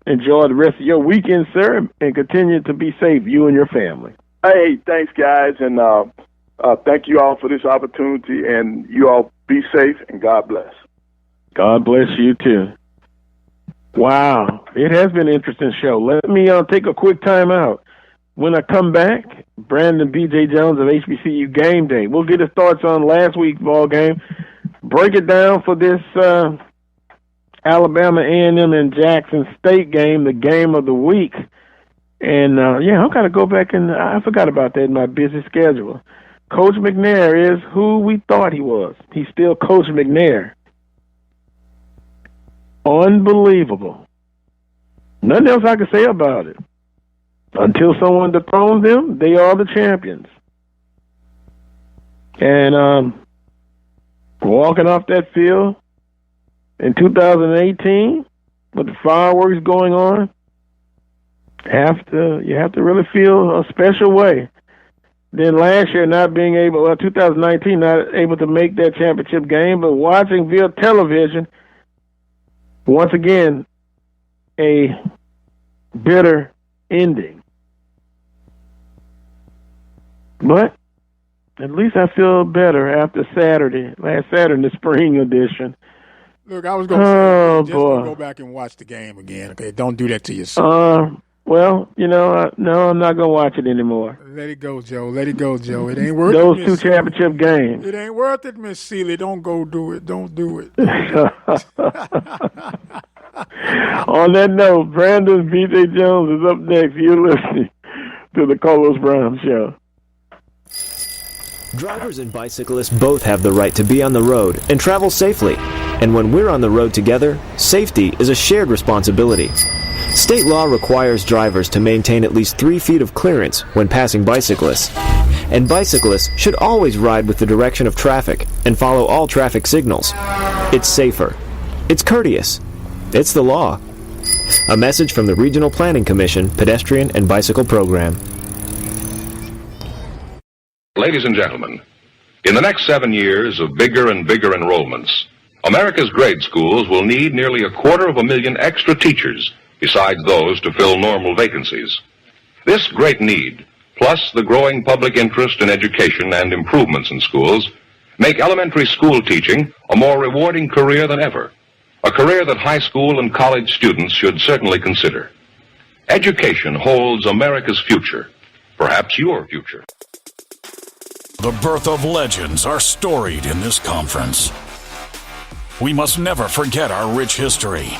enjoy the rest of your weekend, sir, and continue to be safe, you and your family. Hey, thanks, guys, and thank you all for this opportunity, and you all be safe, and God bless. God bless you, too. Wow. It has been an interesting show. Let me take a quick time out. When I come back, Brandon B.J. Jones of HBCU Game Day. We'll get his thoughts on last week's ball game, break it down for this Alabama A&M and Jackson State game, the game of the week. And, I'm going to go back and I forgot about that in my busy schedule. Coach McNair is who we thought he was. He's still Coach McNair. Unbelievable. Nothing else I can say about it. Until someone dethrones them, they are the champions. And walking off that field in 2018 with the fireworks going on, you have to really feel a special way. Then last year, 2019, not able to make that championship game, but watching via television, once again, a bitter ending. But at least I feel better after last Saturday, the spring edition. Look, I was going to say, go back and watch the game again. Okay, don't do that to yourself. Well, no, I'm not going to watch it anymore. Let it go, Joe. It ain't worth those it. Those two championship games. It ain't worth it, Miss Seeley. Don't go do it. Don't do it. On that note, Brandon B.J. Jones is up next. You're listening to the Carlos Brown Show. Drivers and bicyclists both have the right to be on the road and travel safely. And when we're on the road together, safety is a shared responsibility. State law requires drivers to maintain at least 3 feet of clearance when passing bicyclists. And bicyclists should always ride with the direction of traffic and follow all traffic signals. It's safer. It's courteous. It's the law. A message from the Regional Planning Commission Pedestrian and Bicycle Program. Ladies and gentlemen, in the next 7 years of bigger and bigger enrollments, America's grade schools will need nearly 250,000 extra teachers besides those to fill normal vacancies. This great need, plus the growing public interest in education and improvements in schools, make elementary school teaching a more rewarding career than ever, a career that high school and college students should certainly consider. Education holds America's future, perhaps your future. The birth of legends are storied in this conference. We must never forget our rich history.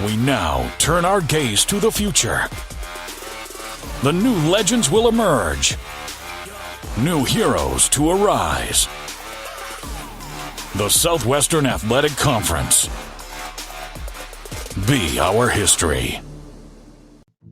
We now turn our gaze to the future. The new legends will emerge. New heroes to arise. The Southwestern Athletic Conference. Be our history.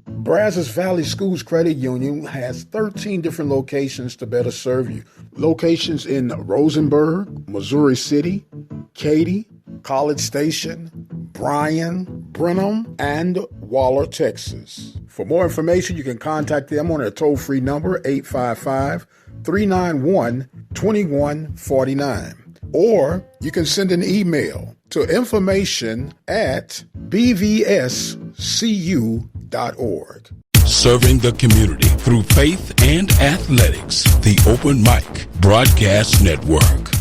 Brazos Valley Schools Credit Union has 13 different locations to better serve you. Locations in Rosenberg, Missouri City, Katy, College Station, Bryan, Brenham, and Waller, Texas. For more information, you can contact them on their toll-free number, 855-391-2149. Or you can send an email to information@bvscu.org. Serving the community through faith and athletics. The Open Mic Broadcast Network.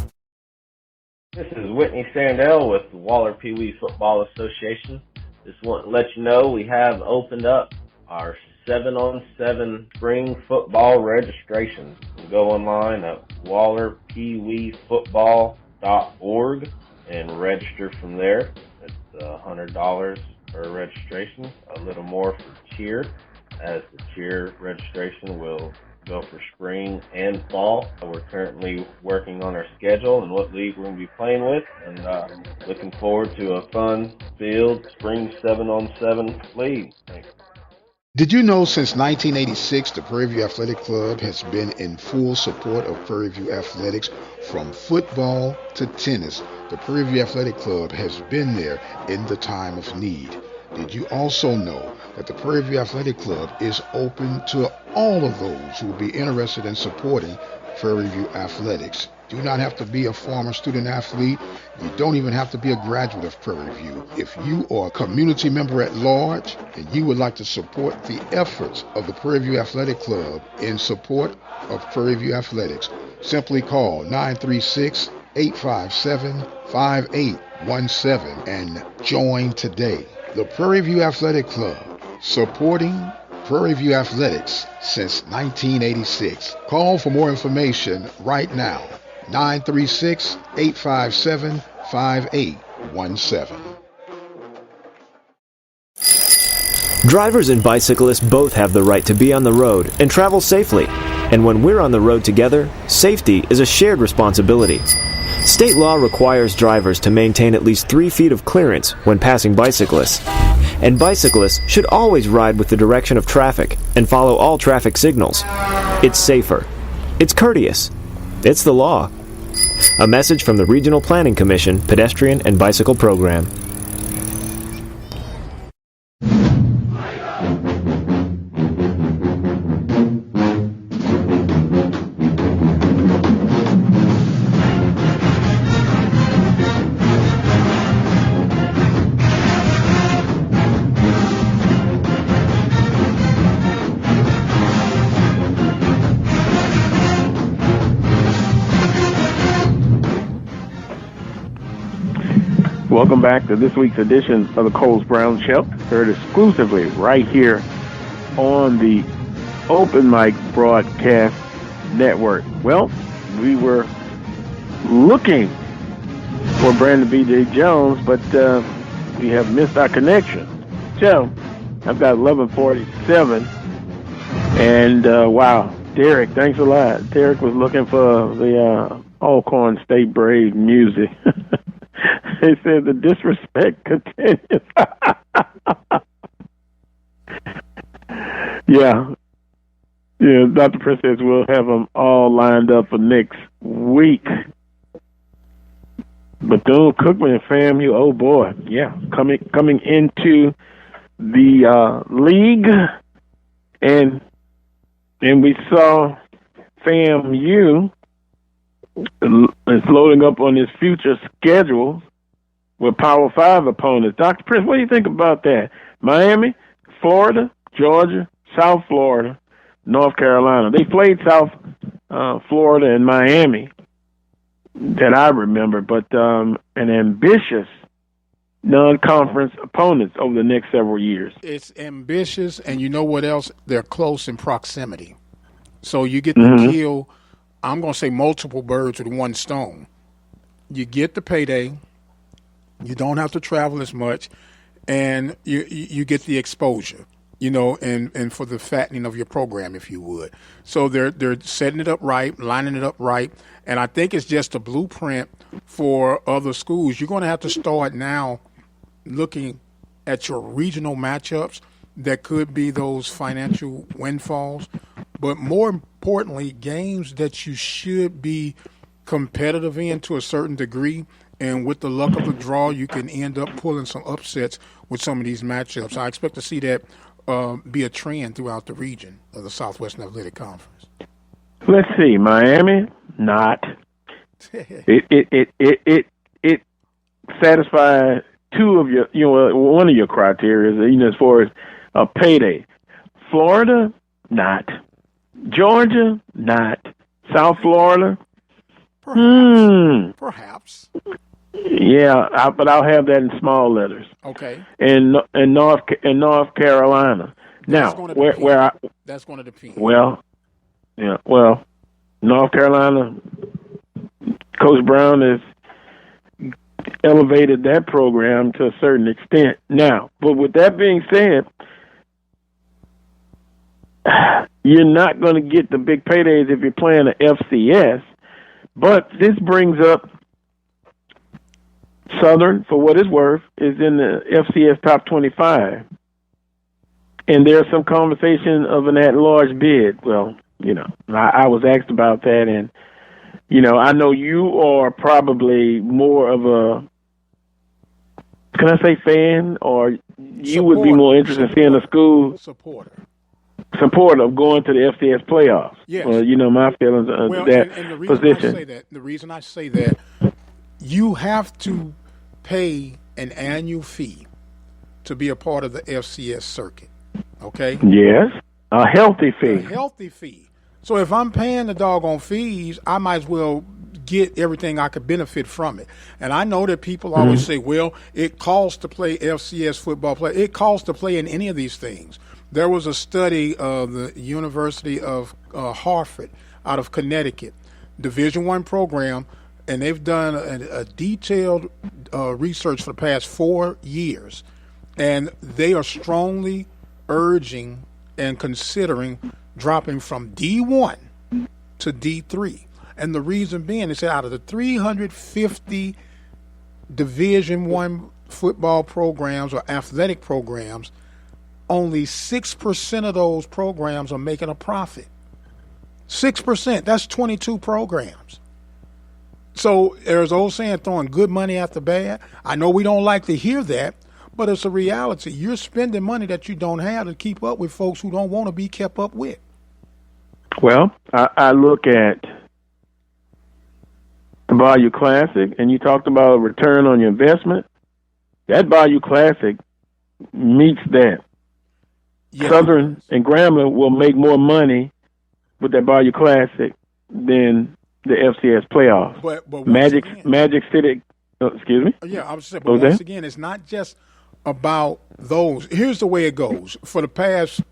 This is Whitney Sandell with the Waller Pee Wee Football Association. Just want to let you know we have opened up our 7-on-7 spring football registration. You can go online at wallerpeeweefootball.org and register from there. It's $100 for registration, a little more for cheer, as the cheer registration will go for spring and fall. We're currently working on our schedule and what league we're going to be playing with, and looking forward to a fun-filled spring 7-on-7 league. Thanks. Did you know since 1986, the Prairie View Athletic Club has been in full support of Prairie View athletics from football to tennis? The Prairie View Athletic Club has been there in the time of need. Did you also know that the Prairie View Athletic Club is open to all of those who will be interested in supporting Prairie View athletics? Do not have to be a former student athlete. You don't even have to be a graduate of Prairie View. If you are a community member at large and you would like to support the efforts of the Prairie View Athletic Club in support of Prairie View athletics, simply call 936-857-5817 and join today. The Prairie View Athletic Club, supporting Prairie View athletics since 1986. Call for more information right now. 936-857-5817. Drivers and bicyclists both have the right to be on the road and travel safely. And when we're on the road together, safety is a shared responsibility. State law requires drivers to maintain at least 3 feet of clearance when passing bicyclists. And bicyclists should always ride with the direction of traffic and follow all traffic signals. It's safer. It's courteous. It's the law. A message from the Regional Planning Commission Pedestrian and Bicycle Program. Welcome back to this week's edition of the Coles Brown Show, heard exclusively right here on the Open Mic Broadcast Network. Well, we were looking for Brandon B.J. Jones, but we have missed our connection. So, I've got 11:47, and wow, Derek, thanks a lot. Derek was looking for the Alcorn State Brave music. They said the disrespect continues. Yeah, Dr. Prince says we'll have them all lined up for next week. Bethune-Cookman and FAMU, oh boy, yeah, coming into the league, and we saw FAMU is loading up on his future schedule with Power 5 opponents. Dr. Prince, what do you think about that? Miami, Florida, Georgia, South Florida, North Carolina. They played South Florida and Miami that I remember, but an ambitious non-conference opponents over the next several years. It's ambitious, and you know what else? They're close in proximity. So you get to kill, I'm going to say, multiple birds with one stone. You get the payday, you don't have to travel as much, and you get the exposure, and for the fattening of your program, if you would. So they're setting it up right, lining it up right, and I think it's just a blueprint for other schools. You're going to have to start now looking at your regional matchups that could be those financial windfalls, but more importantly, games that you should be competitive in to a certain degree, and with the luck of the draw, you can end up pulling some upsets with some of these matchups. I expect to see that be a trend throughout the region of the Southwestern Athletic Conference. Let's see, Miami, not. It satisfies two of your, one of your criteria, as far as a payday. Florida, not. Georgia, not. South Florida, Perhaps. Yeah, but I'll have that in small letters. Okay. And North Carolina. Now, where that's going to depend. Well, yeah. Well, North Carolina, Coach Brown has elevated that program to a certain extent. Now, but with that being said, you're not going to get the big paydays if you're playing the FCS. But this brings up Southern, for what it's worth, is in the FCS top 25. And there's some conversation of an at-large bid. Well, I was asked about that, and, I know you are probably more of a, can I say fan, or you would be more interested in seeing a school supporter of going to the FCS playoffs. Yes. My feelings of that and the position. Reason I say that, you have to pay an annual fee to be a part of the FCS circuit. Okay? Yes. A healthy fee. A healthy fee. So if I'm paying the doggone fees, I might as well get everything I could benefit from it. And I know that people always say, well, it costs to play FCS football play. It costs to play in any of these things. There was a study of the University of Hartford out of Connecticut, Division I program, and they've done a detailed research for the past 4 years, and they are strongly urging and considering dropping from D1 to D3. And the reason being is that out of the 350 Division I football programs or athletic programs, only 6% of those programs are making a profit. 6%, that's 22 programs. So there's old saying, throwing good money after bad. I know we don't like to hear that, but it's a reality. You're spending money that you don't have to keep up with folks who don't want to be kept up with. Well, I look at the Bayou Classic, and you talked about a return on your investment. That Bayou Classic meets that. Yeah. Southern and Grambling will make more money with that Bayou Classic than the FCS playoffs. But Magic City, excuse me? Yeah, I was saying, but once again, it's not just about those. Here's the way it goes. For the past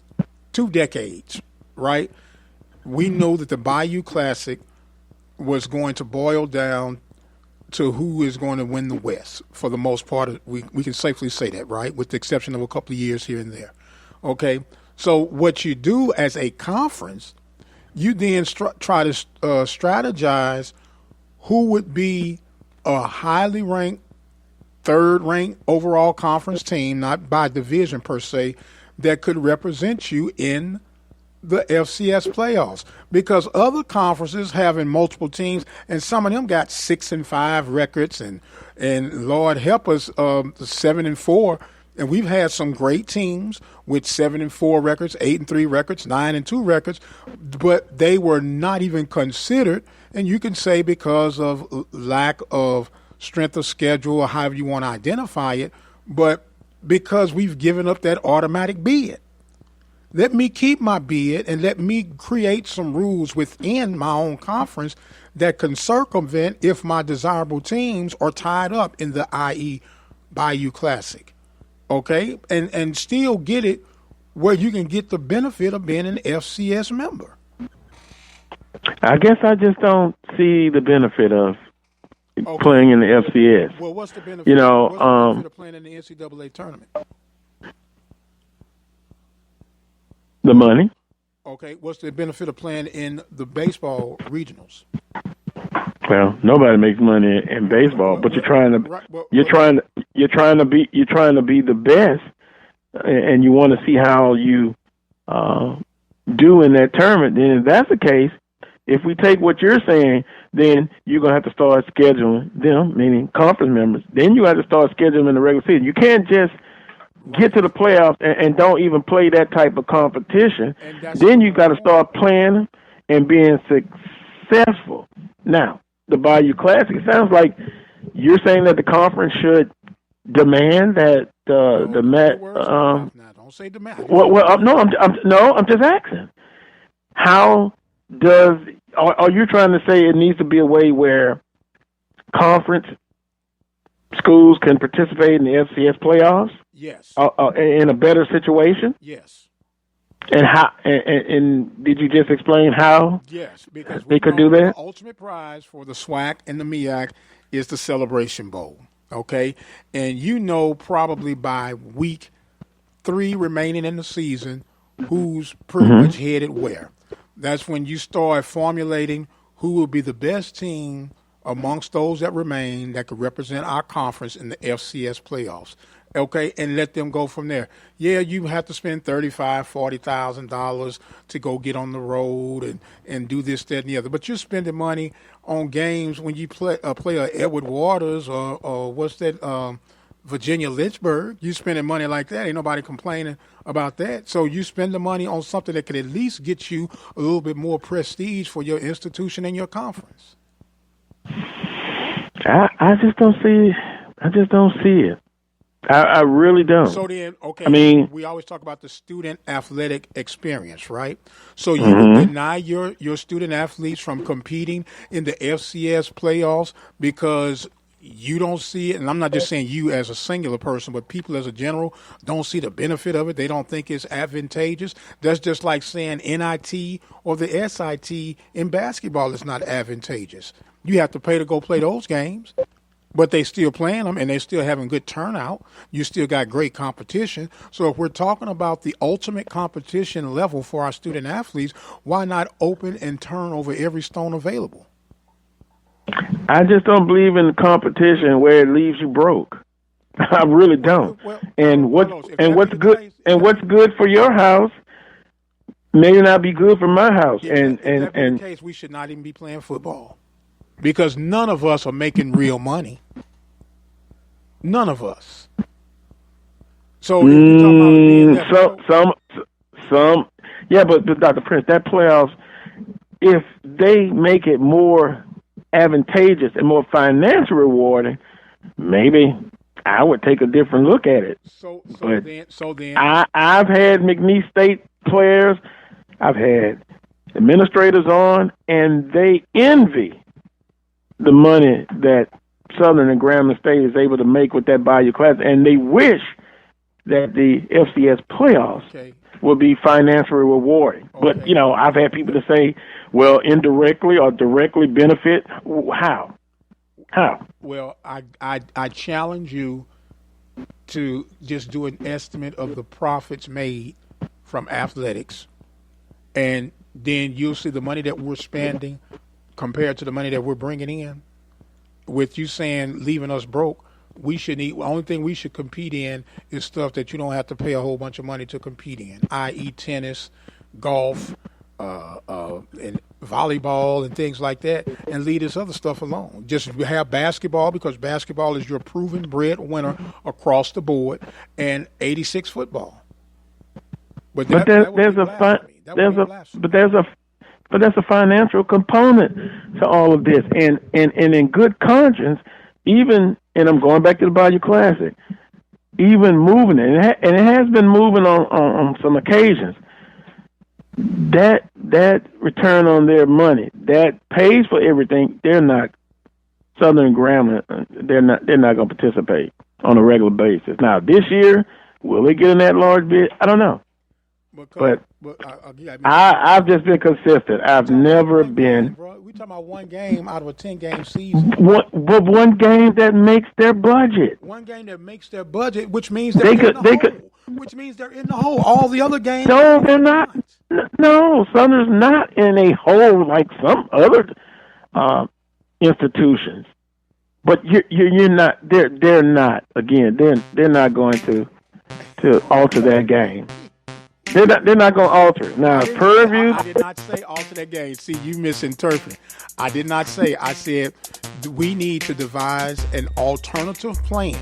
2 decades, right, we know that the Bayou Classic was going to boil down to who is going to win the West. For the most part, we can safely say that, right, with the exception of a couple of years here and there. Okay, so what you do as a conference, you then try to strategize who would be a highly ranked, third-ranked overall conference team, not by division per se, that could represent you in the FCS playoffs. Because other conferences having multiple teams, and some of them got 6-5 records, and Lord help us, 7-4. And we've had some great teams with 7-4 records, 8-3 records, 9-2 records, but they were not even considered. And you can say because of lack of strength of schedule or however you want to identify it, but because we've given up that automatic bid. Let me keep my bid and let me create some rules within my own conference that can circumvent if my desirable teams are tied up in the IE Bayou Classic. Okay? And still get it where you can get the benefit of being an FCS member. I guess I just don't see the benefit of playing in the FCS. Well, what's the benefit? What's the benefit of playing in the NCAA tournament? The money. Okay, what's the benefit of playing in the baseball regionals? Well, nobody makes money in baseball, but you're trying to be the best, and you want to see how you do in that tournament. Then, if that's the case, if we take what you're saying, then you're gonna have to start scheduling them, meaning conference members. Then you have to start scheduling in the regular season. You can't just get to the playoffs and don't even play that type of competition. Then you got to start playing and being successful. Now, the Bayou Classic, it sounds like you're saying that the conference should demand that don't say demand. I'm just asking. How are you trying to say it needs to be a way where conference schools can participate in the FCS playoffs? Yes. In a better situation? Yes. And how? And did you just explain how? Yes, because they could do that. The ultimate prize for the SWAC and the MEAC is the Celebration Bowl. Okay, and probably by week 3 remaining in the season, who's pretty much headed where. That's when you start formulating who will be the best team amongst those that remain that could represent our conference in the FCS playoffs. Okay, and let them go from there. Yeah, you have to spend $35,000, $40,000 to go get on the road and do this, that, and the other. But you're spending money on games when you play Edward Waters or what's that, Virginia Lynchburg. You spending money like that. Ain't nobody complaining about that. So you spend the money on something that could at least get you a little bit more prestige for your institution and your conference. I just don't see it. I really don't. So then, we always talk about the student athletic experience, right? So you would deny your student athletes from competing in the FCS playoffs because you don't see it, and I'm not just saying you as a singular person, but people as a general don't see the benefit of it. They don't think it's advantageous. That's just like saying NIT or the SIT in basketball is not advantageous. You have to pay to go play those games. But they still playing them, and they still having good turnout. You still got great competition. So if we're talking about the ultimate competition level for our student athletes, why not open and turn over every stone available? I just don't believe in the competition where it leaves you broke. I really don't. What's good for your house may not be good for my house. In that case, we should not even be playing football. Because none of us are making real money. None of us. So if you're talking about some, but Dr. Prince, that playoffs, if they make it more advantageous and more financially rewarding, maybe I would take a different look at it. So then, I've had McNeese State players, I've had administrators on, and they envy the money that Southern and Grambling State is able to make with that Bayou Class, and they wish that the FCS playoffs would be financially rewarding. But, I've had people to say, well, indirectly or directly benefit. How? Well, I challenge you to just do an estimate of the profits made from athletics, and then you'll see the money that we're spending compared to the money that we're bringing in. With you saying leaving us broke, the only thing we should compete in is stuff that you don't have to pay a whole bunch of money to compete in, i.e. tennis, golf, and volleyball and things like that, and leave this other stuff alone. Just have basketball, because basketball is your proven breadwinner across the board, and 86 football. But there's a financial component to all of this, and in good conscience, and I'm going back to the Bayou Classic, even moving it, and it has been moving on some occasions. that return on their money that pays for everything, they're not Southern Grambling. They're not going to participate on a regular basis. Now this year, will they get in that large bid? I don't know. But I've just been consistent. I've never been. We're talking about one game out of a 10-game season. One game that makes their budget. One game that makes their budget, which means they're in the hole. Which means they're in the hole. All the other games. No, they're not. No, Southern's not in a hole like some other institutions. But you're not. They're not. Again, they're not going to alter that game. They're not going to alter it. Now, Purview. I did not say alter that game. See, you misinterpreted. I did not say. I said we need to devise an alternative plan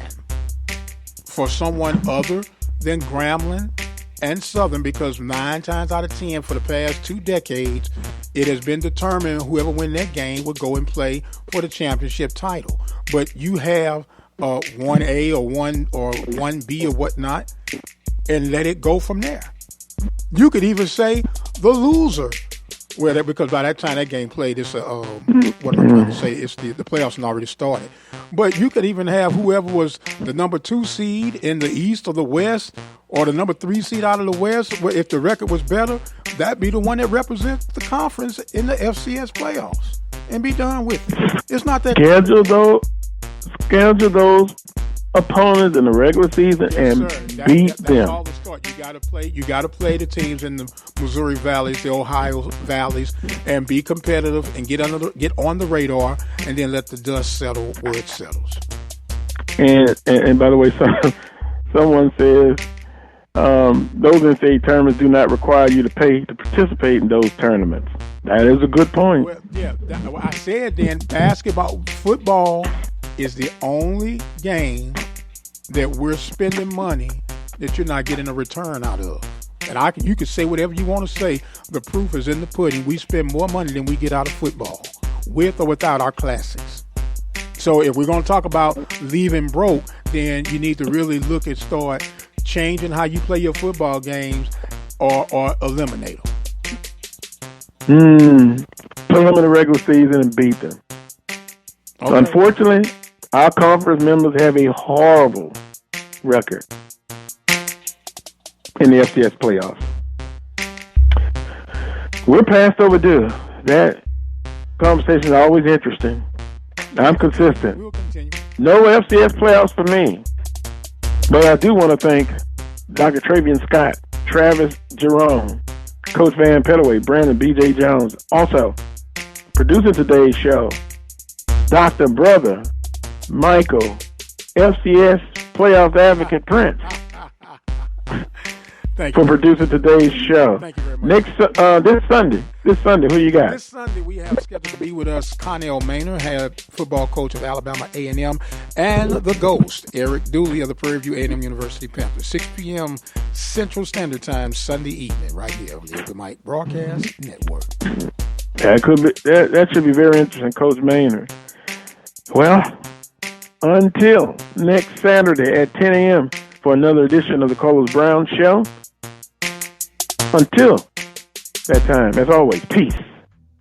for someone other than Grambling and Southern, because 9 times out of 10 for the past 2 decades, it has been determined whoever win that game would go and play for the championship title. But you have 1A or 1B or whatnot, and let it go from there. You could even say the loser, because by that time that game played, it's what am I trying to say? It's the playoffs had already started. But you could even have whoever was the number 2 seed in the East or the West, or the number 3 seed out of the West. If the record was better, that'd be the one that represents the conference in the FCS playoffs, and be done with it. It's not that schedule those opponents in the regular season and beat them. That's all the start. You got to play the teams in the Missouri Valleys, the Ohio Valleys, and be competitive and get on the radar, and then let the dust settle where it settles. And by the way, someone says those NCAA tournaments do not require you to pay to participate in those tournaments. That is a good point. Well, yeah, I said then football is the only game that we're spending money that you're not getting a return out of. And you can say whatever you want to say. The proof is in the pudding. We spend more money than we get out of football, with or without our classics. So if we're going to talk about leaving broke, then you need to really start changing how you play your football games, or eliminate them. Play them in the regular season and beat them. Okay. Unfortunately, our conference members have a horrible record in the FCS playoffs. We're past overdue. That conversation is always interesting. I'm consistent. We'll continue. No FCS playoffs for me. But I do want to thank Dr. Travian Scott, Travis Jerome, Coach Van Pettaway, Brandon B.J. Jones. Also, producing today's show, Dr. Brother Michael, FCS playoff advocate Prince, for producing today's show. Thank you very much. This Sunday, who you got? This Sunday we have scheduled to be with us Connell Maynor, head football coach of Alabama A&M, and the Ghost, Eric Dooley of the Prairie View A&M University Panthers. 6 p.m. Central Standard Time, Sunday evening, right here on the Open Mic Broadcast Network. That should be very interesting, Coach Maynor. Well, until next Saturday at 10 a.m. for another edition of the Carlos Brown Show. Until that time, as always, peace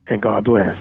and God bless.